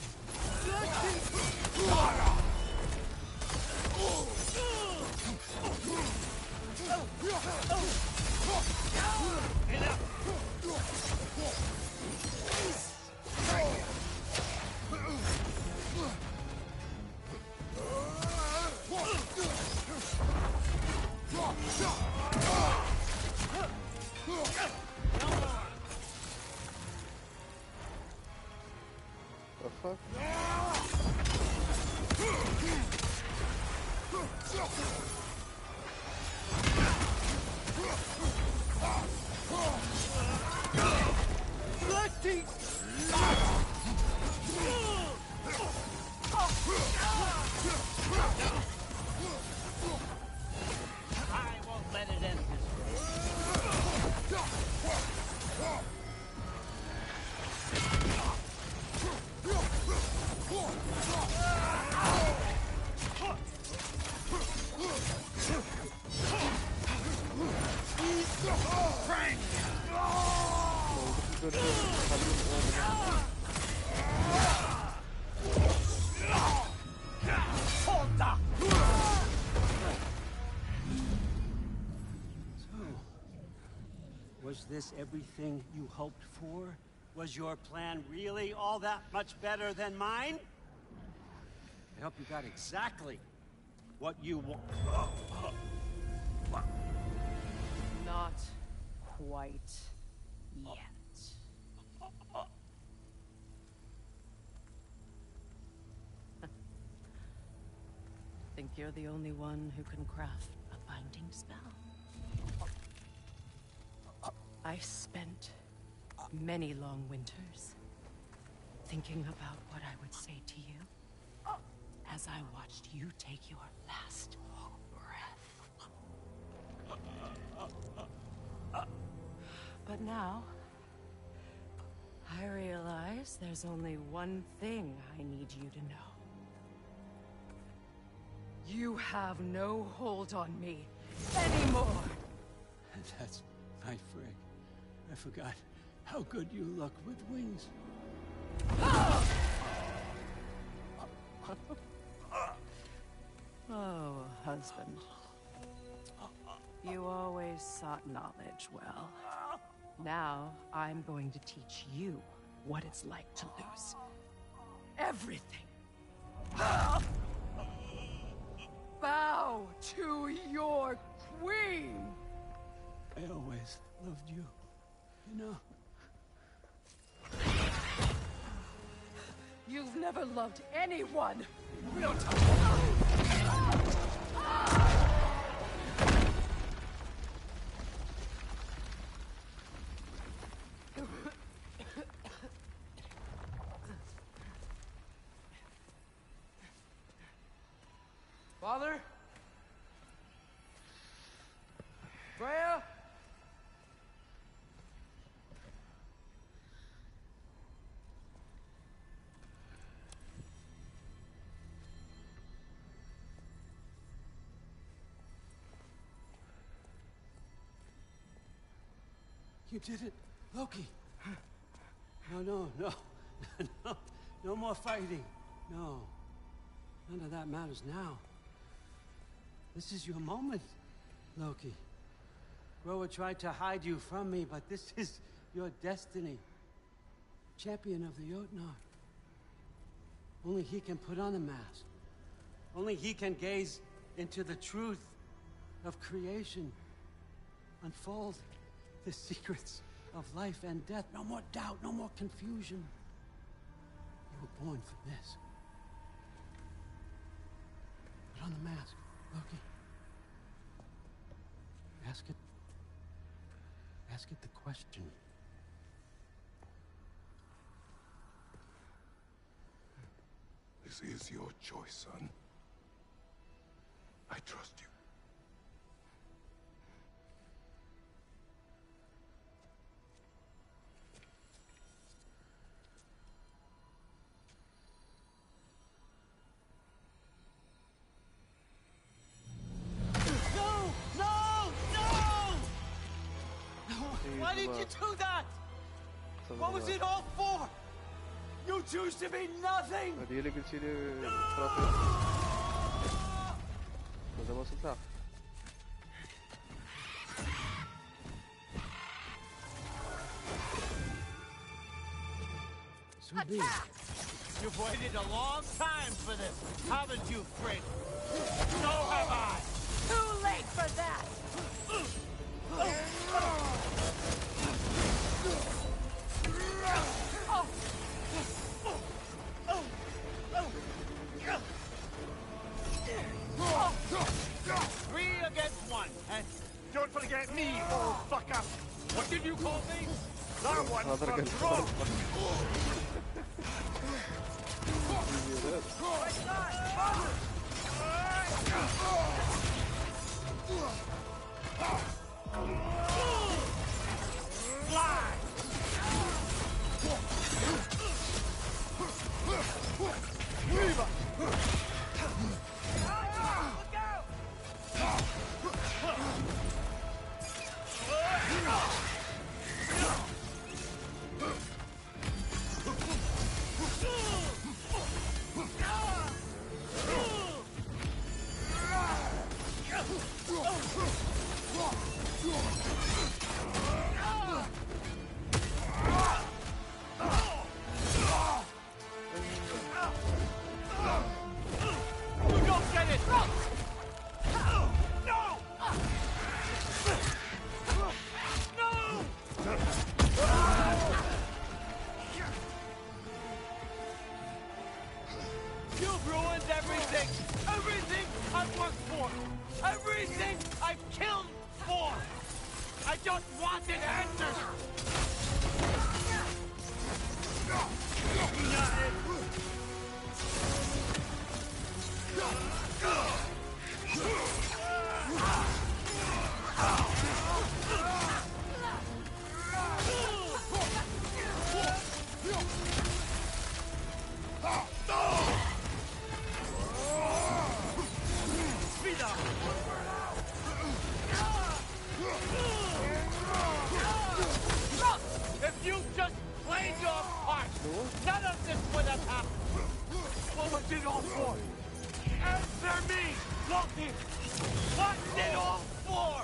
[SPEAKER 12] The fuck?
[SPEAKER 15] I won't let it end this Was this everything you hoped for? Was your plan really all that much better than mine? I hope you got exactly what you want.
[SPEAKER 4] Not quite yet. Think you're the only one who can craft a binding spell? I spent many long winters thinking about what I would say to you as I watched you take your last breath. But now, I realize there's only one thing I need you to know. You have no hold on me anymore.
[SPEAKER 15] That's my frig. I forgot how good you look with wings.
[SPEAKER 4] Oh, husband. You always sought knowledge well. Now, I'm going to teach you what it's like to lose everything. Bow to your queen!
[SPEAKER 15] I always loved you, you know?
[SPEAKER 4] You've never loved anyone!
[SPEAKER 15] Real time!
[SPEAKER 2] Father? Freya?
[SPEAKER 15] You did it, Loki. No. No more fighting. No. None of that matters now. This is your moment, Loki. Groa tried to hide you from me, but this is your destiny. Champion of the Jotnar. Only he can put on the mask. Only he can gaze into the truth of creation. Unfold the secrets of life and death. No more doubt, no more confusion. You were born for this. Put on the mask, Loki. Ask it the question.
[SPEAKER 3] This is your choice, son. I trust you.
[SPEAKER 15] Why did you do that? What was it all for? You choose to be nothing!
[SPEAKER 12] Dia lagi kecil dia proper. Masa masuk tak?
[SPEAKER 15] Subi, you've waited a long time for this, haven't you, Frick? So have I!
[SPEAKER 10] Too late for that!
[SPEAKER 15] did you call me? That one
[SPEAKER 12] هذا
[SPEAKER 15] from
[SPEAKER 12] رجل
[SPEAKER 15] throat. You've ruined everything! Everything I've worked for! Everything I've killed for! I just wanted answers! If you just played your part, none of this would have happened. What was it all for? Answer me, Loki! What's it all for?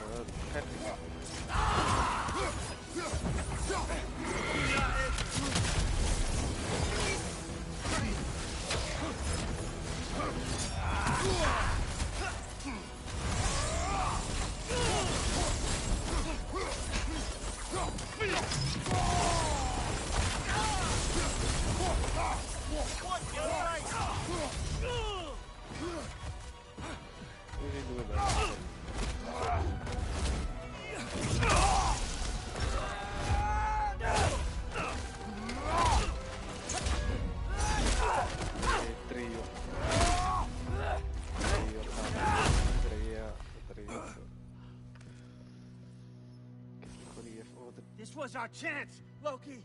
[SPEAKER 15] This was our chance, Loki.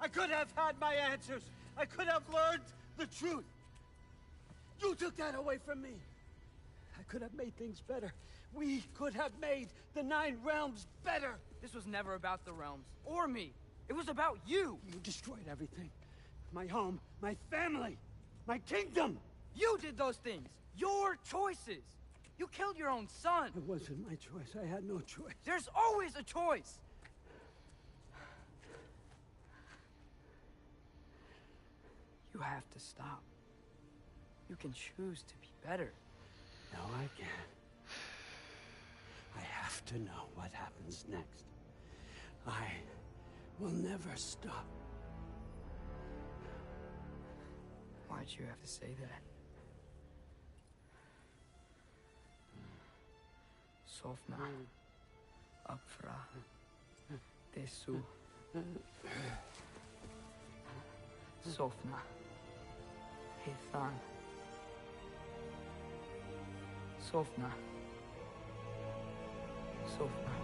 [SPEAKER 15] I could have had my answers. I could have learned the truth. You took that away from me. I could have made things better. We could have made the 9 realms better.
[SPEAKER 2] This was never about the realms, or me. It was about you.
[SPEAKER 15] You destroyed everything. My home, my family, my kingdom.
[SPEAKER 2] You did those things. Your choices. You killed your own son.
[SPEAKER 15] It wasn't my choice. I had no choice.
[SPEAKER 2] There's always a choice. You have to stop. You can choose to be better.
[SPEAKER 15] No, I can't. I have to know what happens next. I will never stop.
[SPEAKER 2] Why'd you have to say that? Sofna. Apfra. Desu. Sofna. Ethan. Sofna. Sofna.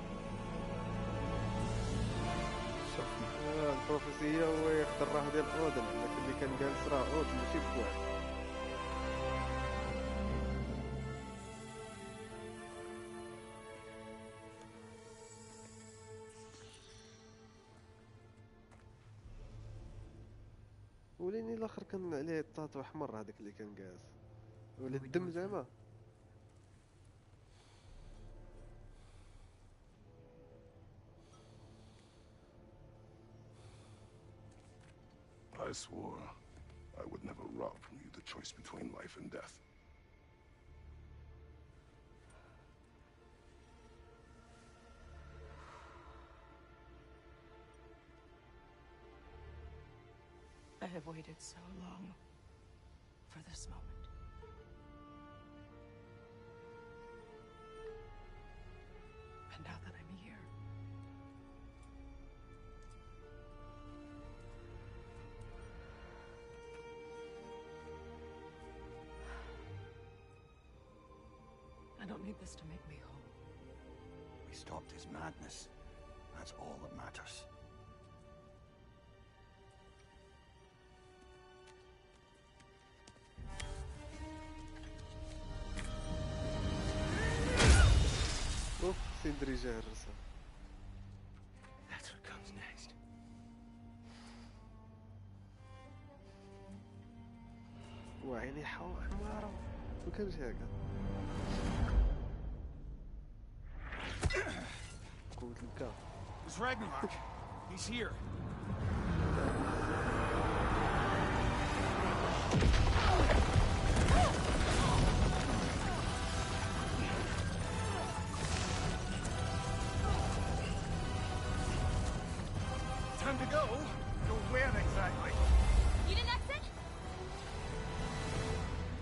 [SPEAKER 2] Sofna.
[SPEAKER 12] البروفيسية هو يختار راه ديال اودن، لكن اللي كان جالس راه اودن ماشي بواحد. وليني الاخر كان عليه الطاطو احمر هذاك اللي كان جالس ولا الدم زعما.
[SPEAKER 3] I swore I would never rob from you the choice between life and death.
[SPEAKER 9] I have waited so long for this moment. And now that I'm here, need this to make me whole.
[SPEAKER 1] We stopped his madness. That's all that matters.
[SPEAKER 12] اوف سيندري جاه الرسم.
[SPEAKER 13] That's what comes next.
[SPEAKER 12] وعيني حمارة وكان شي هكا قوة الكا.
[SPEAKER 11] It's Ragnarok. He's here. Time to go. Go where exactly?
[SPEAKER 10] Need an exit?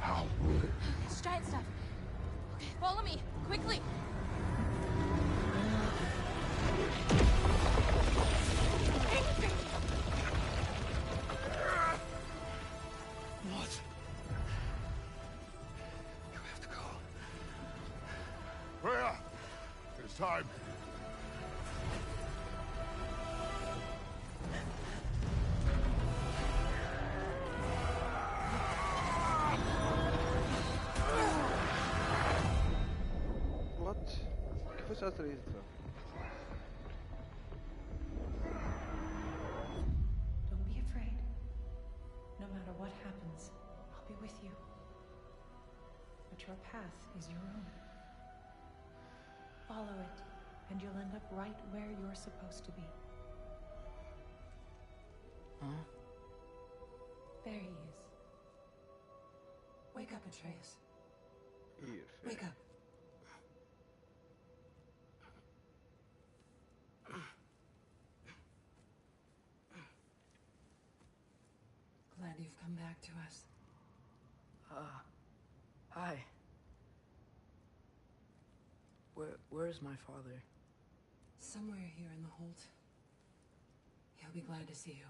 [SPEAKER 3] How?
[SPEAKER 10] It's giant stuff. Okay, follow me, quickly.
[SPEAKER 11] What? You have to go.
[SPEAKER 3] Freya! It's time.
[SPEAKER 12] وات كيفاش عطري يزدفع؟
[SPEAKER 9] Don't be afraid. No matter what happens, I'll be with you. But your path is your own. Follow it, and you'll end up right where you're supposed to be.
[SPEAKER 2] Huh?
[SPEAKER 9] There he is. Wake up, Atreus. Wake up. Glad you've come back to us.
[SPEAKER 2] Hi. Where's my father?
[SPEAKER 9] Somewhere here in the Holt. He'll be glad to see you.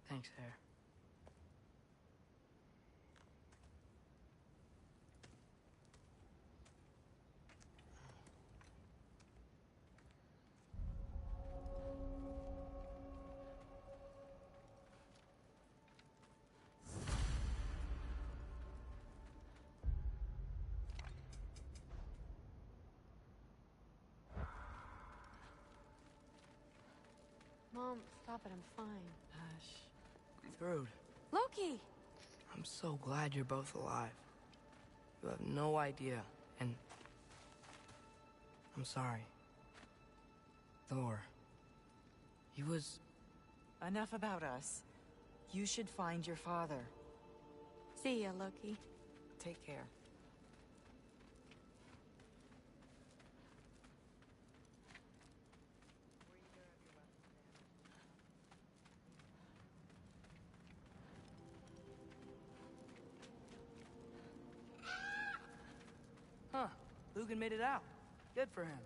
[SPEAKER 2] Thanks, Hare.
[SPEAKER 14] Mom, stop it. I'm fine.
[SPEAKER 2] Hush. Thrud,
[SPEAKER 14] Loki!
[SPEAKER 2] I'm so glad you're both alive. You have no idea, and I'm sorry. Thor. He was...
[SPEAKER 5] Enough about us. You should find your father.
[SPEAKER 14] See ya, Loki.
[SPEAKER 5] Take care.
[SPEAKER 2] Huh. Lugan made it out. Good for him.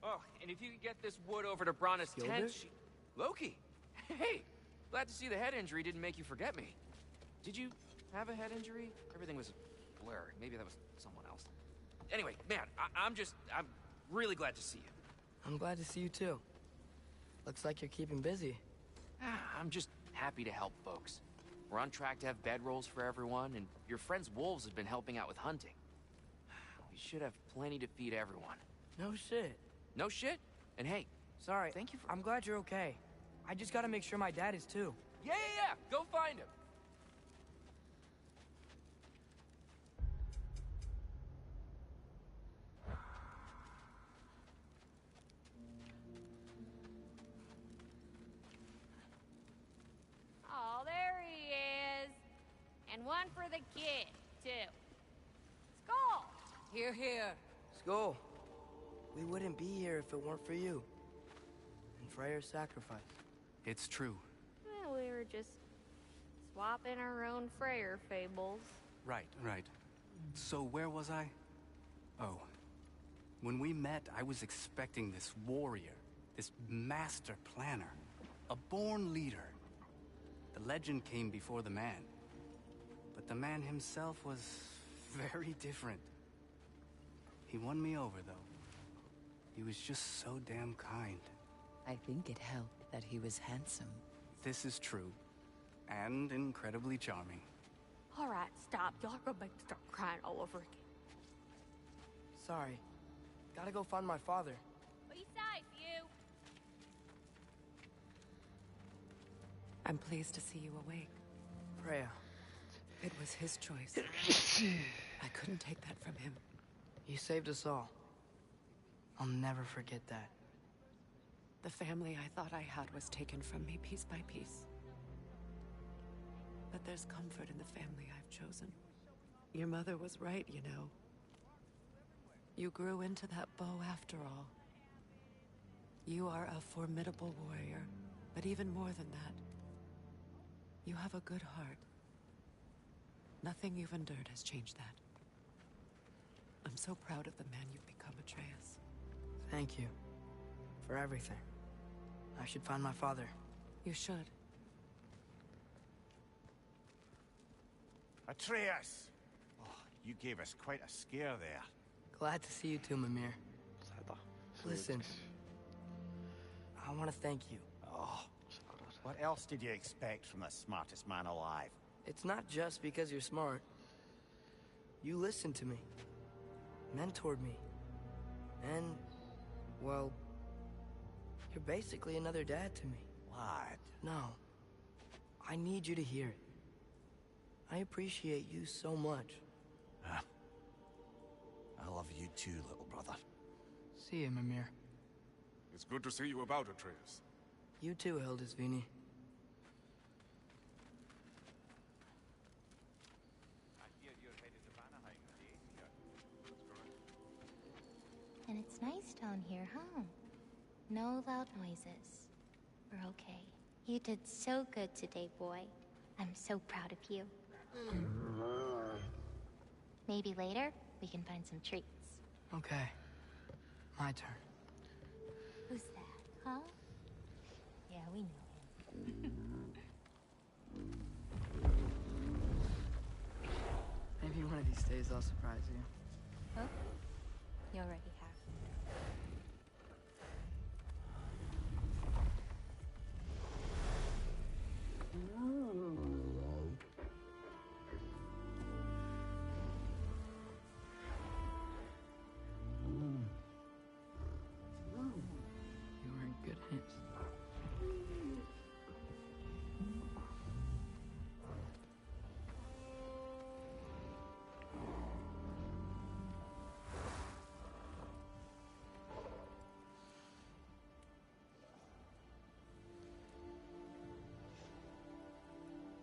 [SPEAKER 13] Oh, and if you could get this wood over to Brana's tent,
[SPEAKER 2] Gilbert?
[SPEAKER 13] Loki! Hey! Glad to see the head injury didn't make you forget me. Did you have a head injury? Everything was a blur. Maybe that was someone else. Anyway, man, I'm really glad to see you.
[SPEAKER 2] I'm glad to see you too. Looks like you're keeping busy.
[SPEAKER 13] I'm just happy to help folks. We're on track to have bedrolls for everyone, and your friend's wolves have been helping out with hunting. We should have plenty to feed everyone.
[SPEAKER 2] No shit.
[SPEAKER 13] No shit? And hey,
[SPEAKER 2] Sorry.
[SPEAKER 13] thank you for...
[SPEAKER 2] I'm glad you're okay. I just gotta make sure my dad is too.
[SPEAKER 13] Yeah! Go find him!
[SPEAKER 10] Oh, there he is. And one for the kid, too. Skull!
[SPEAKER 2] Here, here. Skull. We wouldn't be here if it weren't for you. And Freyr's sacrifice.
[SPEAKER 13] It's true.
[SPEAKER 10] Well, we were just
[SPEAKER 14] Swapping our own Freyr fables.
[SPEAKER 16] Right. So where was I? Oh. When we met, I was expecting this warrior, this master planner, a born leader. The legend came before the man. But the man himself was very different. He won me over, though. He was just so damn kind.
[SPEAKER 17] I think it helped that he was handsome.
[SPEAKER 16] This is true. And incredibly charming.
[SPEAKER 14] All right, stop. Y'all are gonna make me start crying all over again.
[SPEAKER 2] Sorry. Gotta go find my father.
[SPEAKER 10] Be safe, you.
[SPEAKER 4] I'm pleased to see you awake.
[SPEAKER 2] Freya.
[SPEAKER 4] It was his choice. I couldn't take that from him.
[SPEAKER 2] You saved us all. I'll never forget that.
[SPEAKER 4] The family I thought I had was taken from me piece by piece. But there's comfort in the family I've chosen. Your mother was right, you know. You grew into that bow after all. You are a formidable warrior, but even more than that, you have a good heart. Nothing you've endured has changed that. I'm so proud of the man you've become, Atreus.
[SPEAKER 2] Thank you. For everything. I should find my father.
[SPEAKER 4] You should.
[SPEAKER 1] Atreus! Oh, you gave us quite a scare there.
[SPEAKER 2] Glad to see you too, Mimir. Listen. I want to thank you.
[SPEAKER 1] Oh, what else did you expect from the smartest man alive?
[SPEAKER 2] It's not just because you're smart. You listened to me. Mentored me. And, well, you're basically another dad to me.
[SPEAKER 1] Lad.
[SPEAKER 2] No. I need you to hear it. I appreciate you so much.
[SPEAKER 1] I love you too, little brother.
[SPEAKER 2] See you, Mimir.
[SPEAKER 18] It's good to see you about, Atreus.
[SPEAKER 2] You too, Hildisvini.
[SPEAKER 19] And it's nice down here, huh? No loud noises. We're okay. You did so good today, boy. I'm so proud of you. Maybe later, we can find some treats.
[SPEAKER 2] Okay. My turn.
[SPEAKER 19] Who's that, huh? Yeah, we know him.
[SPEAKER 2] Maybe one of these days I'll surprise you.
[SPEAKER 19] Oh? You already have.
[SPEAKER 2] You were in good hands.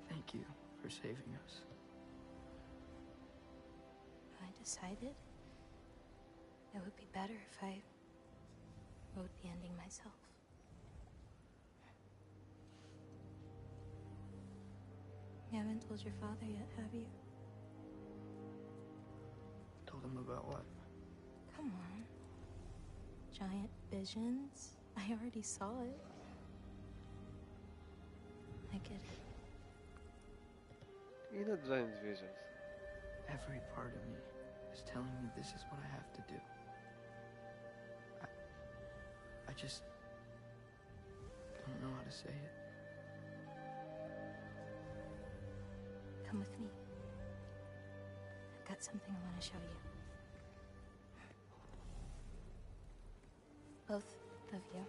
[SPEAKER 2] Thank you for saving us.
[SPEAKER 19] I decided it would be better if I wrote the ending myself. You haven't told your father yet, have you?
[SPEAKER 2] Told him about what?
[SPEAKER 19] Come on. Giant visions? I already saw it. I get it.
[SPEAKER 12] You know giant visions.
[SPEAKER 2] Every part of me is telling me this is what I have to do. I just don't know how to say it.
[SPEAKER 19] Come with me. I've got something I want to show you. Both of you.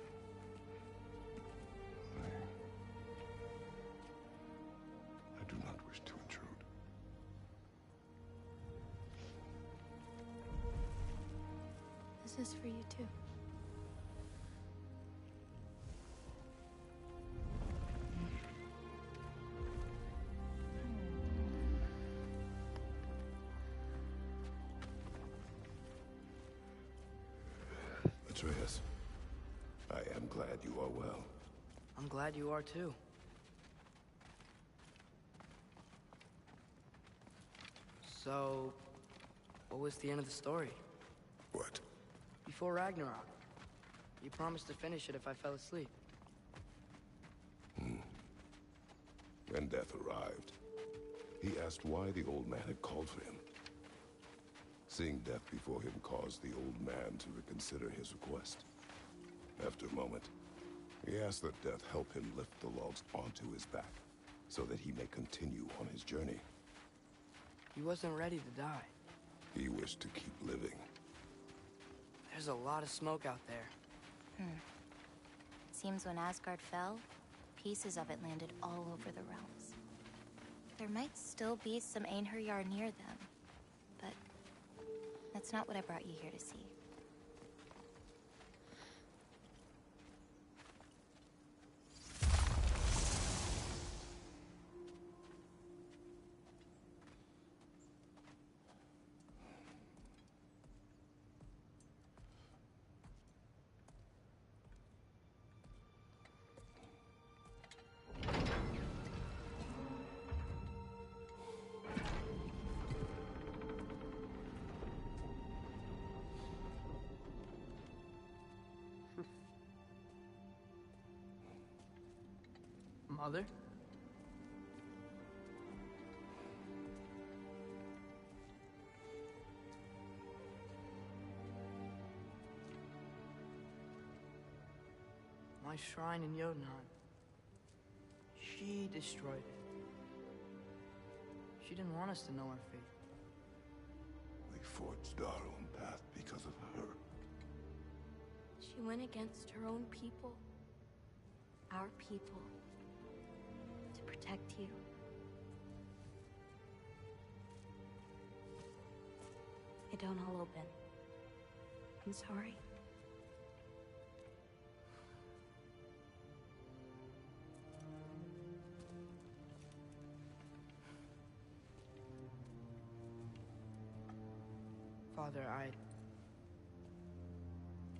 [SPEAKER 3] I do not wish to intrude.
[SPEAKER 19] This is for you too.
[SPEAKER 3] Atreus, I am glad you are well.
[SPEAKER 2] I'm glad you are too. So, what was the end of the story?
[SPEAKER 3] What?
[SPEAKER 2] Before Ragnarok. You promised to finish it if I fell asleep.
[SPEAKER 3] When death arrived, he asked why the old man had called for him. Seeing death before him caused the old man to reconsider his request. After a moment, he asked that death help him lift the logs onto his back, so that he may continue on his journey.
[SPEAKER 2] He wasn't ready to die.
[SPEAKER 3] He wished to keep living.
[SPEAKER 2] There's a lot of smoke out there.
[SPEAKER 19] Seems when Asgard fell, pieces of it landed all over the realms. There might still be some Einherjar near them, but that's not what I brought you here to see.
[SPEAKER 2] Mother? My shrine in Jotunheim. She destroyed it. She didn't want us to know our fate.
[SPEAKER 3] We forged our own path because of her.
[SPEAKER 14] She went against her own people. Our people. To protect you. It don't all open. I'm sorry.
[SPEAKER 2] Father, I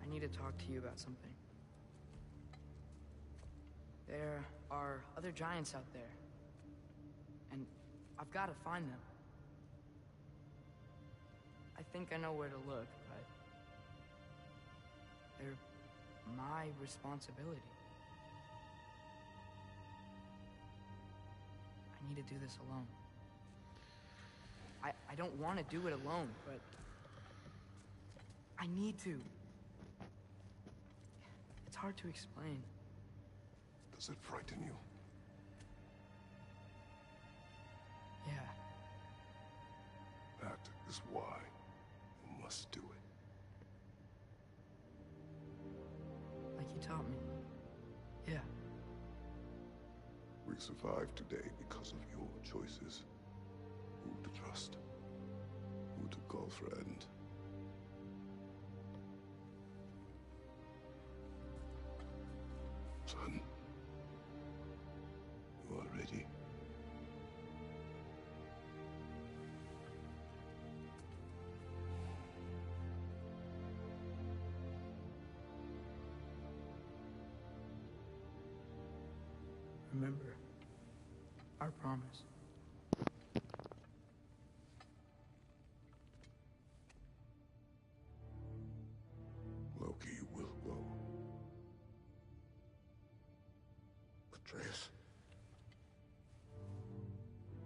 [SPEAKER 2] need to talk to you about something. There are other giants out there, and I've got to find them. I think I know where to look, but they're my responsibility. I need to do this alone. I don't want to do it alone, but I need to. It's hard to explain.
[SPEAKER 3] Does it frighten you?
[SPEAKER 2] Yeah.
[SPEAKER 3] That is why you must do it.
[SPEAKER 2] Like you taught me. Yeah.
[SPEAKER 3] We survive today because of your choices. Who to trust. Who to call friend. Son. You are ready.
[SPEAKER 2] Remember our promise.
[SPEAKER 3] Loki will go. Atreus.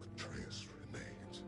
[SPEAKER 3] Atreus remains.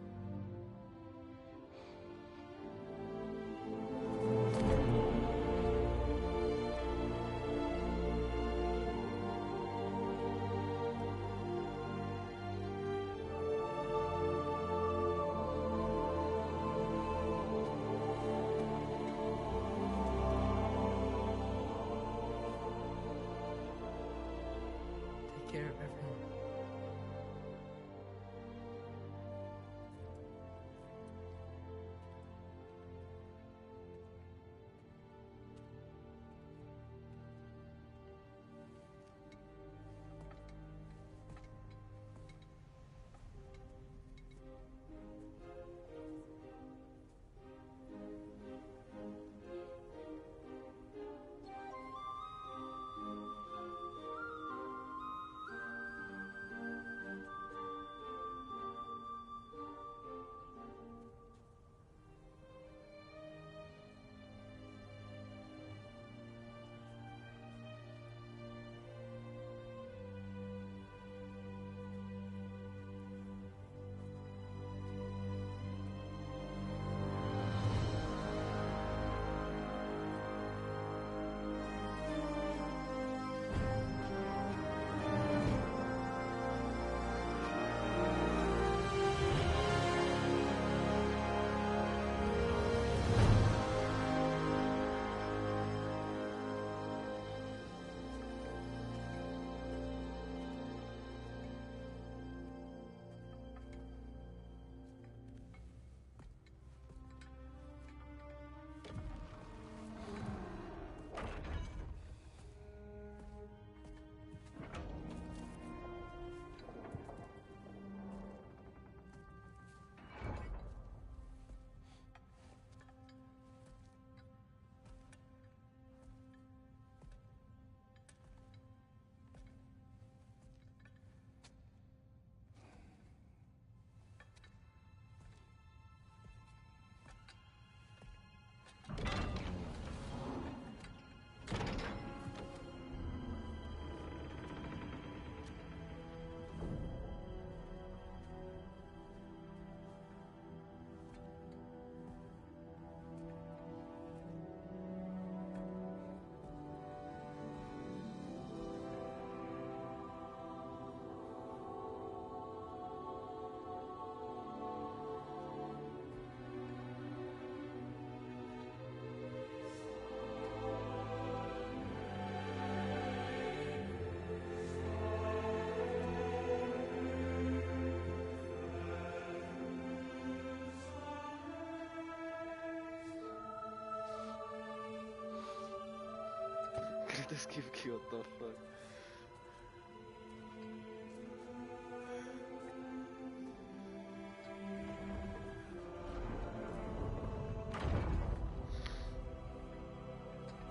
[SPEAKER 12] This كيف what the fuck.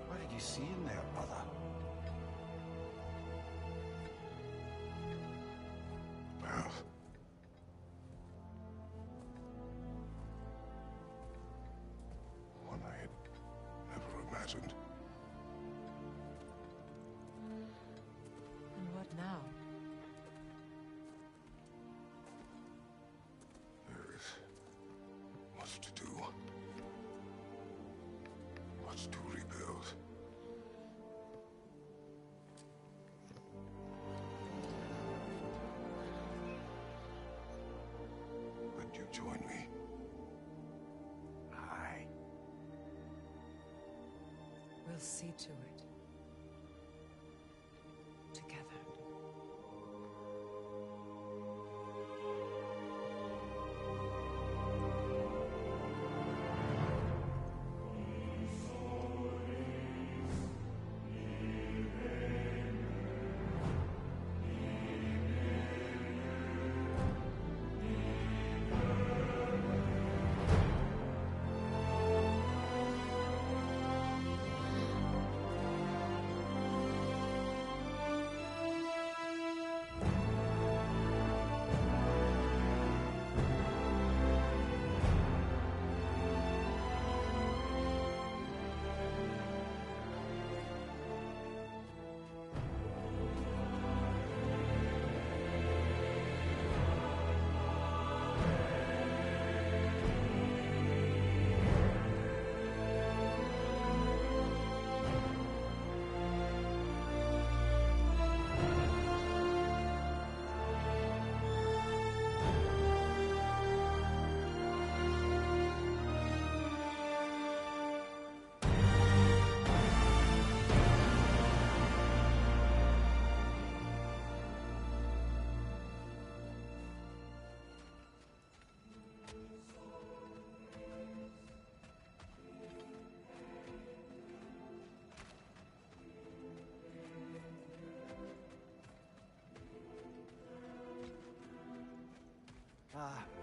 [SPEAKER 1] What did you see in there, brother?
[SPEAKER 3] Path. One I had never imagined.
[SPEAKER 9] And what now?
[SPEAKER 3] There is much to do. Much to rebuild. Would you join me?
[SPEAKER 1] Aye.
[SPEAKER 9] We'll see to it. Together.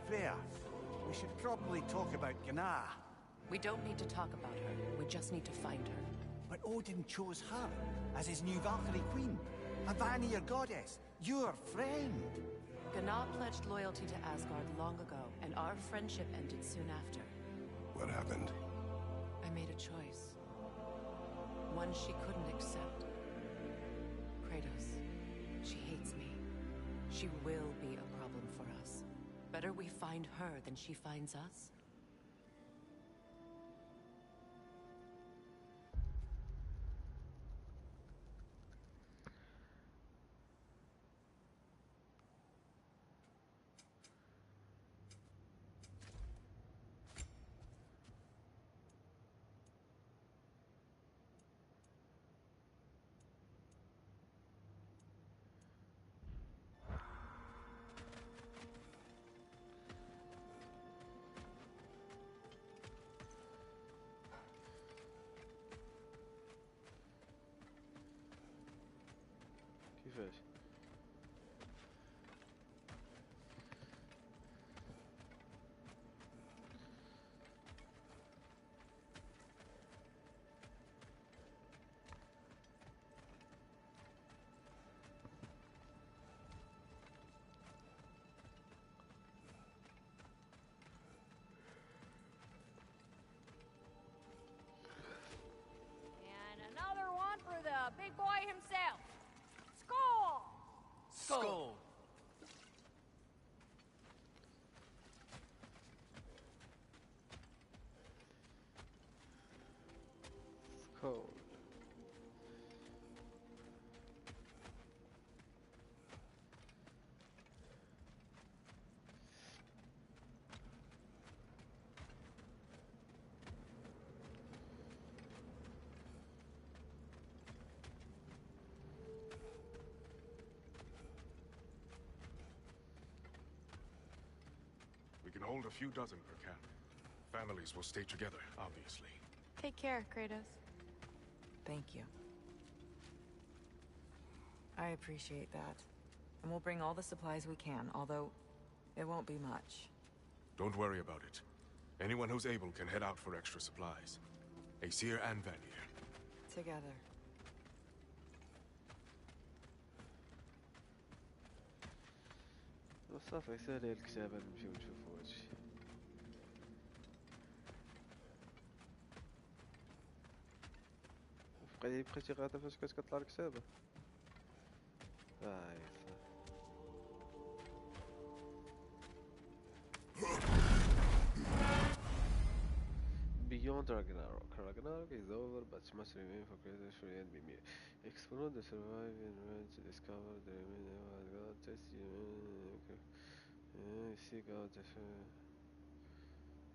[SPEAKER 1] Freya, we should probably talk about Gná.
[SPEAKER 4] We don't need to talk about her. We just need to find her.
[SPEAKER 1] But Odin chose her as his new Valkyrie queen. A Vanir goddess, your friend.
[SPEAKER 4] Gná pledged loyalty to Asgard long ago, and our friendship ended soon after.
[SPEAKER 3] What happened?
[SPEAKER 4] I made a choice. One she couldn't accept. Kratos. She hates me. She will be a problem for us. Better we find her than she finds us.
[SPEAKER 12] كيفاش؟
[SPEAKER 10] And another one for the big boy himself. Skull!
[SPEAKER 16] Skull.
[SPEAKER 12] Skull.
[SPEAKER 18] We can hold a few dozen per camp. Families will stay together, obviously.
[SPEAKER 9] Take care, Kratos.
[SPEAKER 5] Thank you.
[SPEAKER 4] I appreciate that. And we'll bring all the supplies we can, although it won't be much.
[SPEAKER 18] Don't worry about it. Anyone who's able can head out for extra supplies. Aesir and Vanir.
[SPEAKER 4] Together.
[SPEAKER 12] صافي ساهلة الكتابة نمشيو نشوفو هادشي. بقيتي غادا فاش كتطلع الكتابة. هاي Beyond Ragnarok. Ragnarok is over, but must remain for creators for the enemy. Explore the survive and to discover the remaining of God. Test seek out the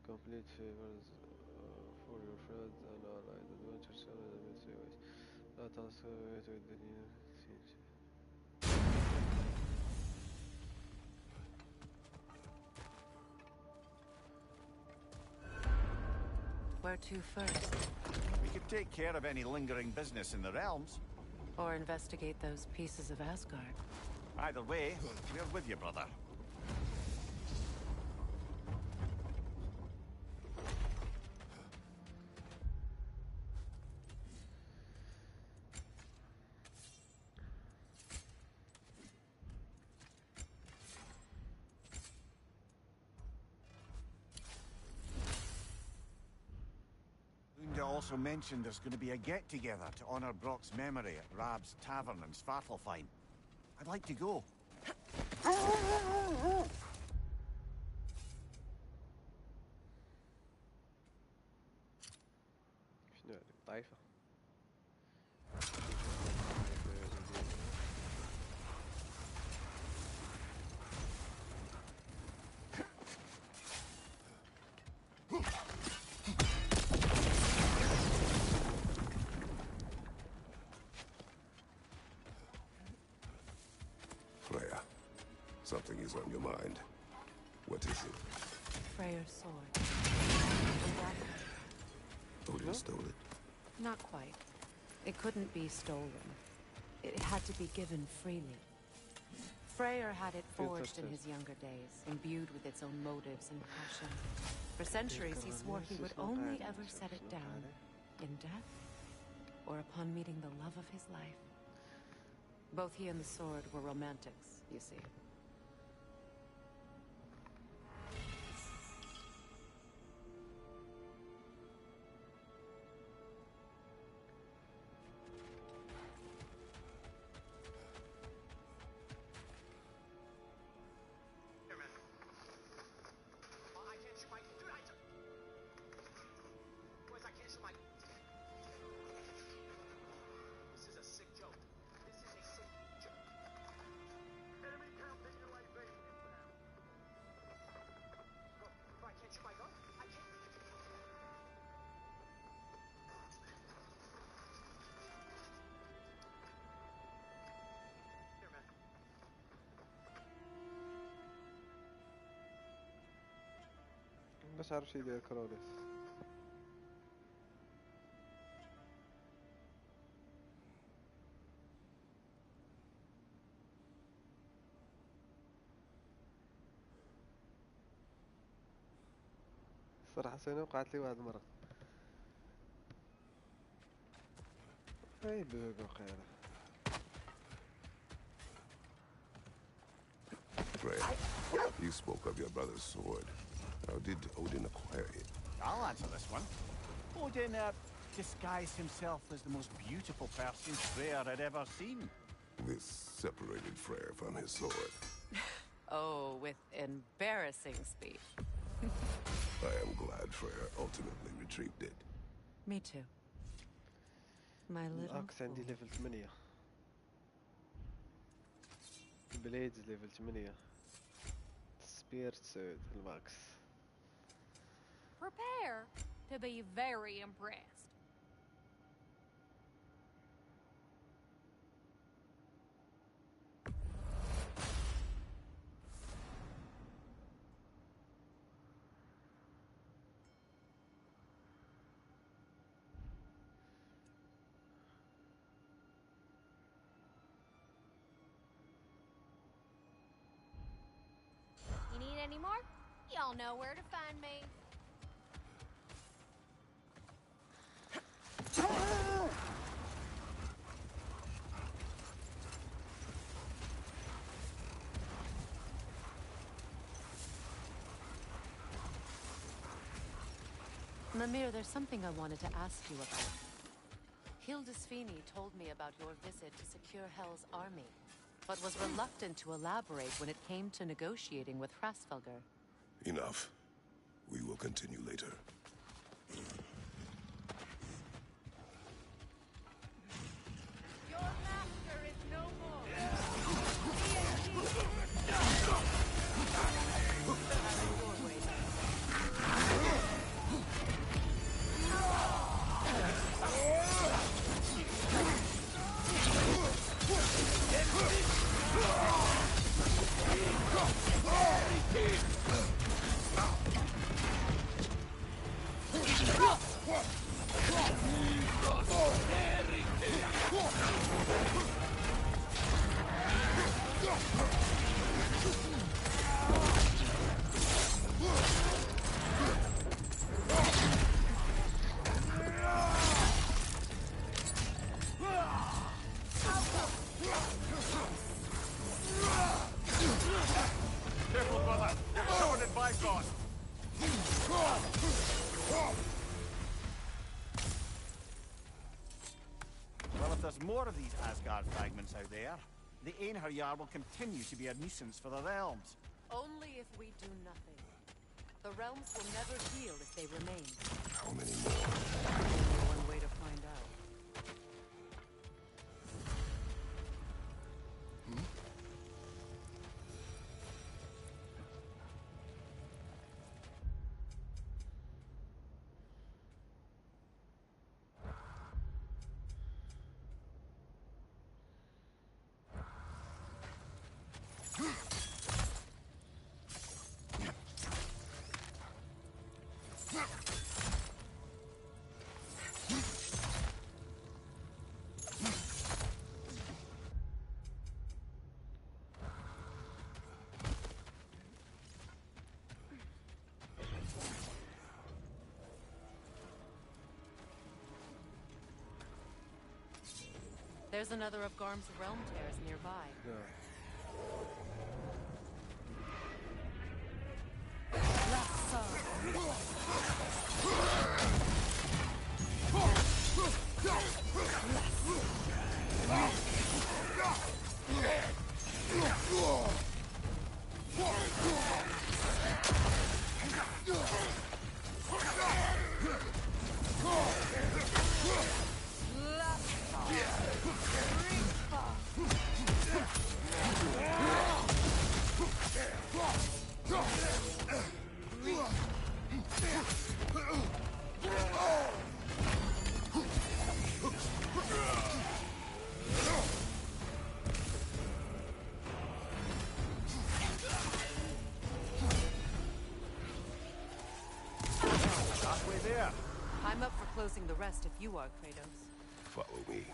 [SPEAKER 12] complete favors for your friends and allies. Adventure seven and mystery ways. Let us wait with the new things.
[SPEAKER 4] Where to first?
[SPEAKER 1] We could take care of any lingering business in the realms.
[SPEAKER 4] Or investigate those pieces of Asgard.
[SPEAKER 1] Either way, we're with you, brother. Lunda also mentioned there's going to be a get-together to honor Brock's memory at Rab's Tavern in Svartalfheim. I'd like to go.
[SPEAKER 12] شنو هذيك ضعيفة؟
[SPEAKER 3] Freya, something is on your mind. What is it?
[SPEAKER 4] Freyr's sword.
[SPEAKER 3] Odin stole it?
[SPEAKER 4] Not quite. It couldn't be stolen. It had to be given freely. Freyr had it forged in his younger days, imbued with its own motives and passion. For centuries, he swore he would only ever set it down in death or upon meeting the love of his life. Both he and the sword were romantics, you see.
[SPEAKER 12] باش عارف شي يدير كروليس. صراحة سنة وقعت لي واحد المرة. اي بوغ وخير.
[SPEAKER 3] Freya, you spoke of your brother's sword. How did Odin acquire it?
[SPEAKER 1] I'll answer this one. Odin, disguised himself as the most beautiful person Freyr had ever seen.
[SPEAKER 3] This separated Freyr from his sword.
[SPEAKER 4] Oh, with embarrassing speed.
[SPEAKER 3] I am glad Freyr ultimately retrieved it.
[SPEAKER 4] Me too. My little
[SPEAKER 12] الأكس عندي ليفل 8. البليدز ليفل 8. سبير 9 الماكس.
[SPEAKER 10] Prepare to be very impressed.
[SPEAKER 14] anymore, y'all know where to find me.
[SPEAKER 4] Mimir, there's something I wanted to ask you about. Hildisvini told me about your visit to secure Hell's army, but was reluctant to elaborate when it came to negotiating with Hrasfelger.
[SPEAKER 3] Enough. We will continue later.
[SPEAKER 10] Your master is no more.
[SPEAKER 1] Careful, brother. You're covered in Bifrost. Well, if there's more of these Asgard fragments out there, the Einherjar will continue to be a nuisance for the realms.
[SPEAKER 4] Only if we do nothing. The realms will never heal if they remain.
[SPEAKER 3] How many more?
[SPEAKER 4] Only one way to find out. There's another of Garm's realm tears nearby.
[SPEAKER 1] Halfway there.
[SPEAKER 4] I'm up for closing the rest if you are, Kratos.
[SPEAKER 3] Follow me.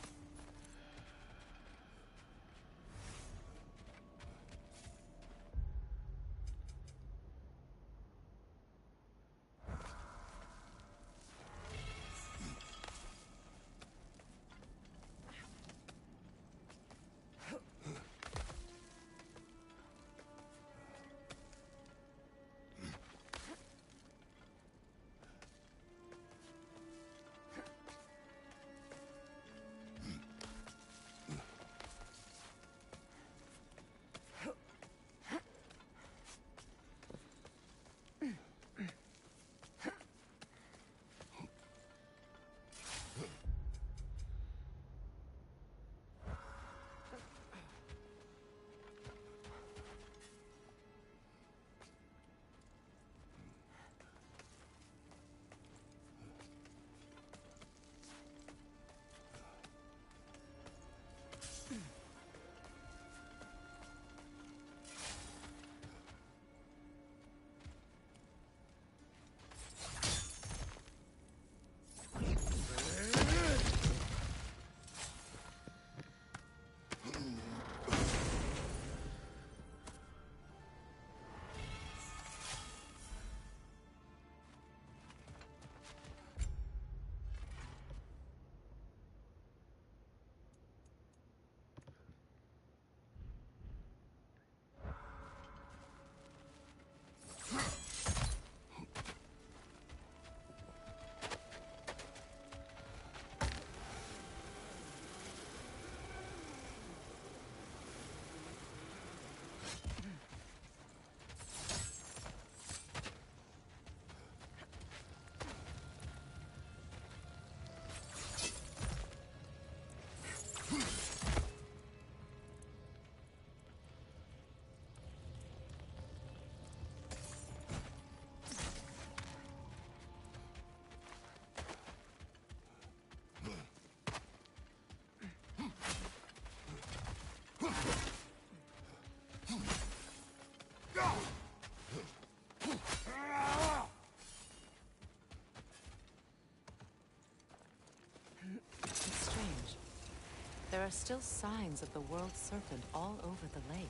[SPEAKER 4] There are still signs of the World Serpent all over the lake.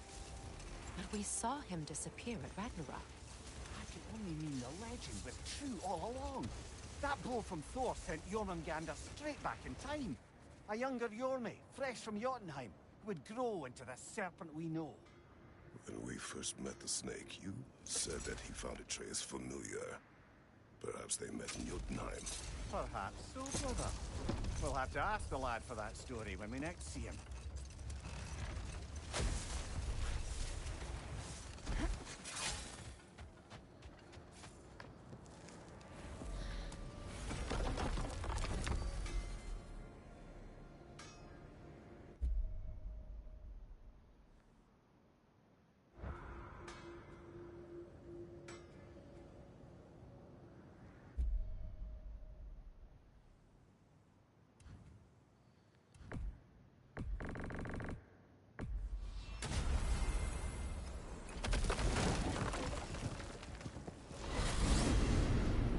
[SPEAKER 4] But we saw him disappear at Ragnarok.
[SPEAKER 1] That could only mean the legend was true all along. That blow from Thor sent Jormungandr straight back in time. A younger Jormi, fresh from Jotunheim, would grow into the serpent we know.
[SPEAKER 3] When we first met the snake, you said that he found Atreus familiar. Perhaps they met in Jotunheim.
[SPEAKER 1] Perhaps so, brother. We'll have to ask the lad for that story when we next see him.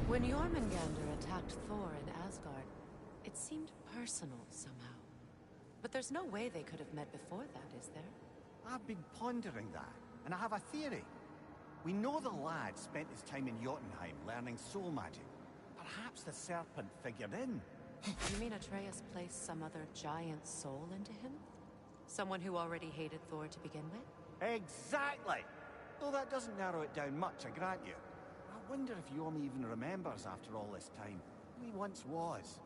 [SPEAKER 4] When Jormungandr attacked Thor in Asgard, it seemed personal somehow. But there's no way they could have met before that, is there?
[SPEAKER 1] I've been pondering that, and I have a theory. We know the lad spent his time in Jotunheim learning soul magic. Perhaps the serpent figured in.
[SPEAKER 4] You mean Atreus placed some other giant soul into him? Someone who already hated Thor to begin with?
[SPEAKER 1] Exactly! Though that doesn't narrow it down much, I grant you. I wonder if Yomi even remembers after all this time who he once was.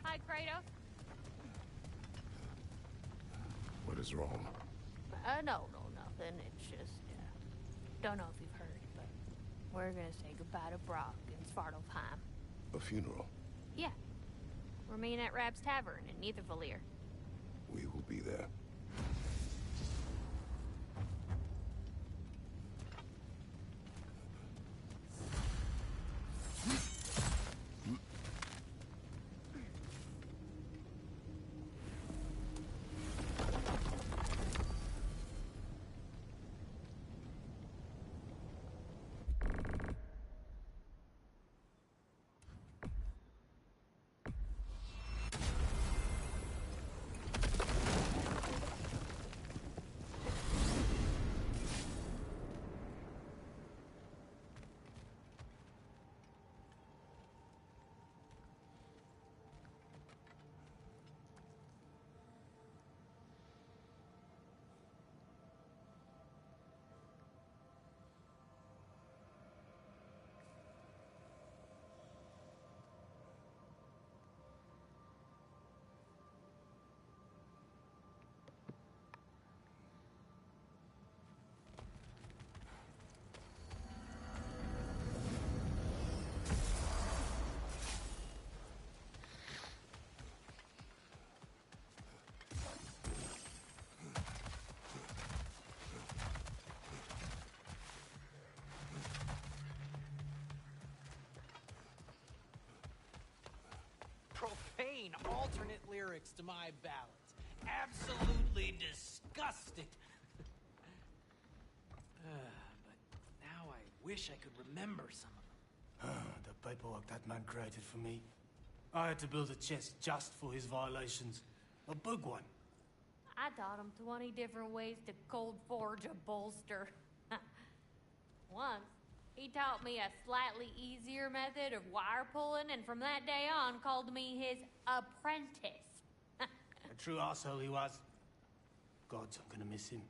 [SPEAKER 14] Hi, Kratos.
[SPEAKER 3] What is wrong?
[SPEAKER 14] No, nothing. It's just, don't know if you've heard, but we're gonna say goodbye to Brock in Svartalfheim.
[SPEAKER 3] A funeral?
[SPEAKER 14] Yeah. We're meeting at Rab's Tavern in Nethervalir.
[SPEAKER 3] We will be there.
[SPEAKER 20] Profane alternate lyrics to my ballads. Absolutely disgusting. But now I wish I could remember some of them.
[SPEAKER 21] The paperwork that man created for me. I had to build a chest just for his violations. A big one.
[SPEAKER 14] I taught him 20 different ways to cold forge a bolster. Once, he taught me a slightly easier method of wire pulling, and from that day on called me his apprentice.
[SPEAKER 21] A true asshole he was. Gods, I'm gonna miss him.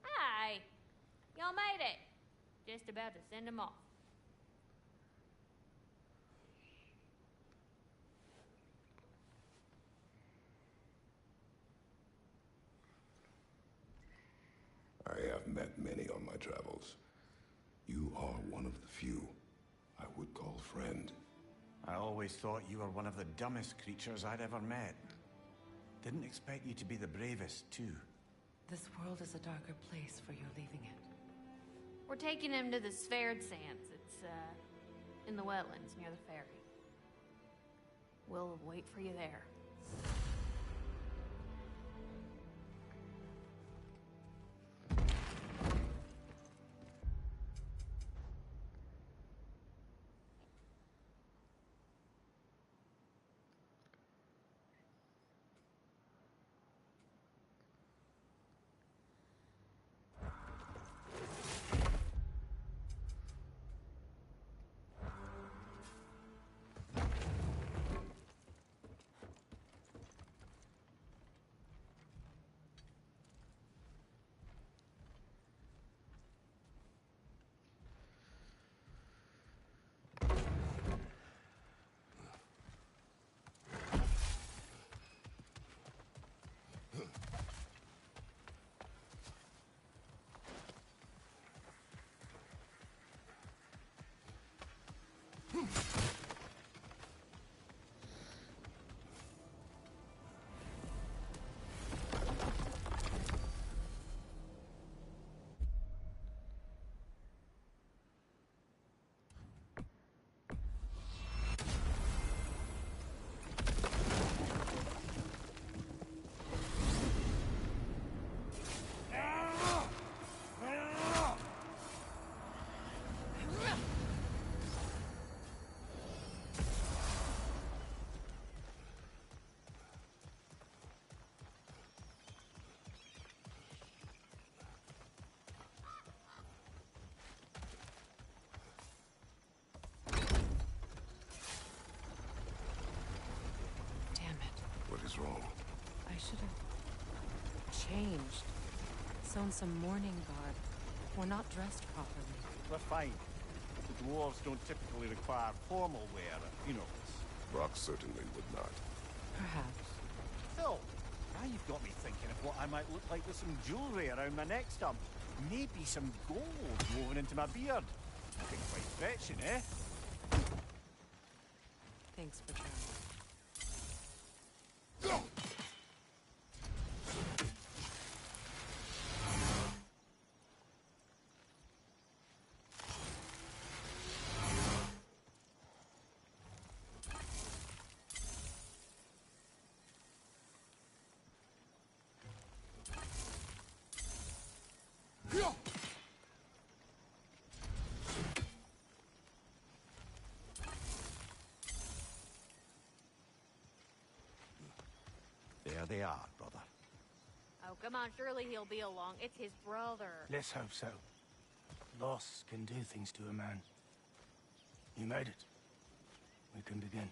[SPEAKER 14] Hi! Y'all made it. Just about to send him off.
[SPEAKER 3] I have met many on my travels. You are one of the few I would call friend.
[SPEAKER 1] I always thought you were one of the dumbest creatures I'd ever met. Didn't expect you to be the bravest, too.
[SPEAKER 4] This world is a darker place for you leaving it.
[SPEAKER 14] We're taking him to the Sverd Sands. in the wetlands near the ferry. We'll wait for you there.
[SPEAKER 3] What is wrong?
[SPEAKER 4] I should have changed. Sewn some mourning garb. We're not dressed properly.
[SPEAKER 1] We're fine. The dwarves don't typically require formal wear at funerals.
[SPEAKER 3] Brock certainly would not.
[SPEAKER 4] Perhaps.
[SPEAKER 1] So, now you've got me thinking of what I might look like with some jewellery around my neck stump. Maybe some gold woven into my beard. Looking quite fetching, eh?
[SPEAKER 4] Thanks for trying.
[SPEAKER 1] There they are, brother.
[SPEAKER 14] Oh, come on, surely he'll be along. It's his brother.
[SPEAKER 21] Let's hope so. Loss can do things to a man. You made it. We can begin.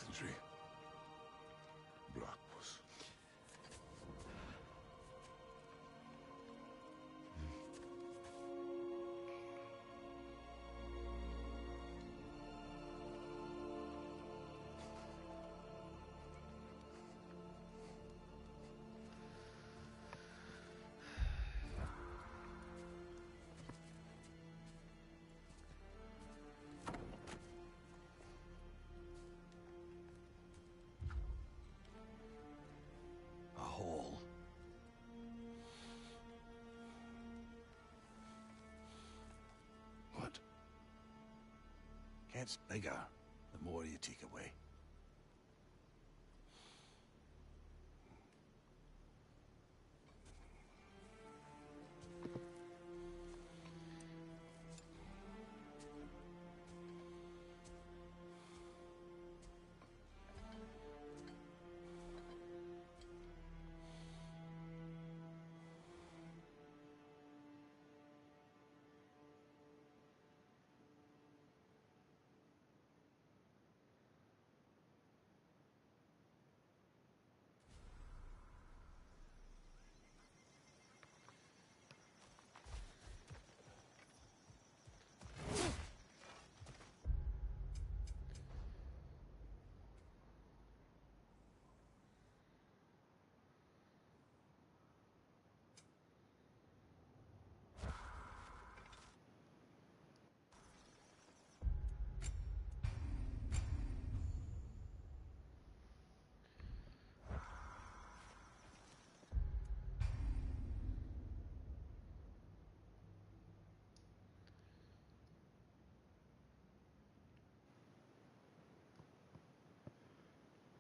[SPEAKER 3] Sindri. Bratwurst.
[SPEAKER 21] A hole.
[SPEAKER 3] What?
[SPEAKER 21] Gets bigger the more you take away.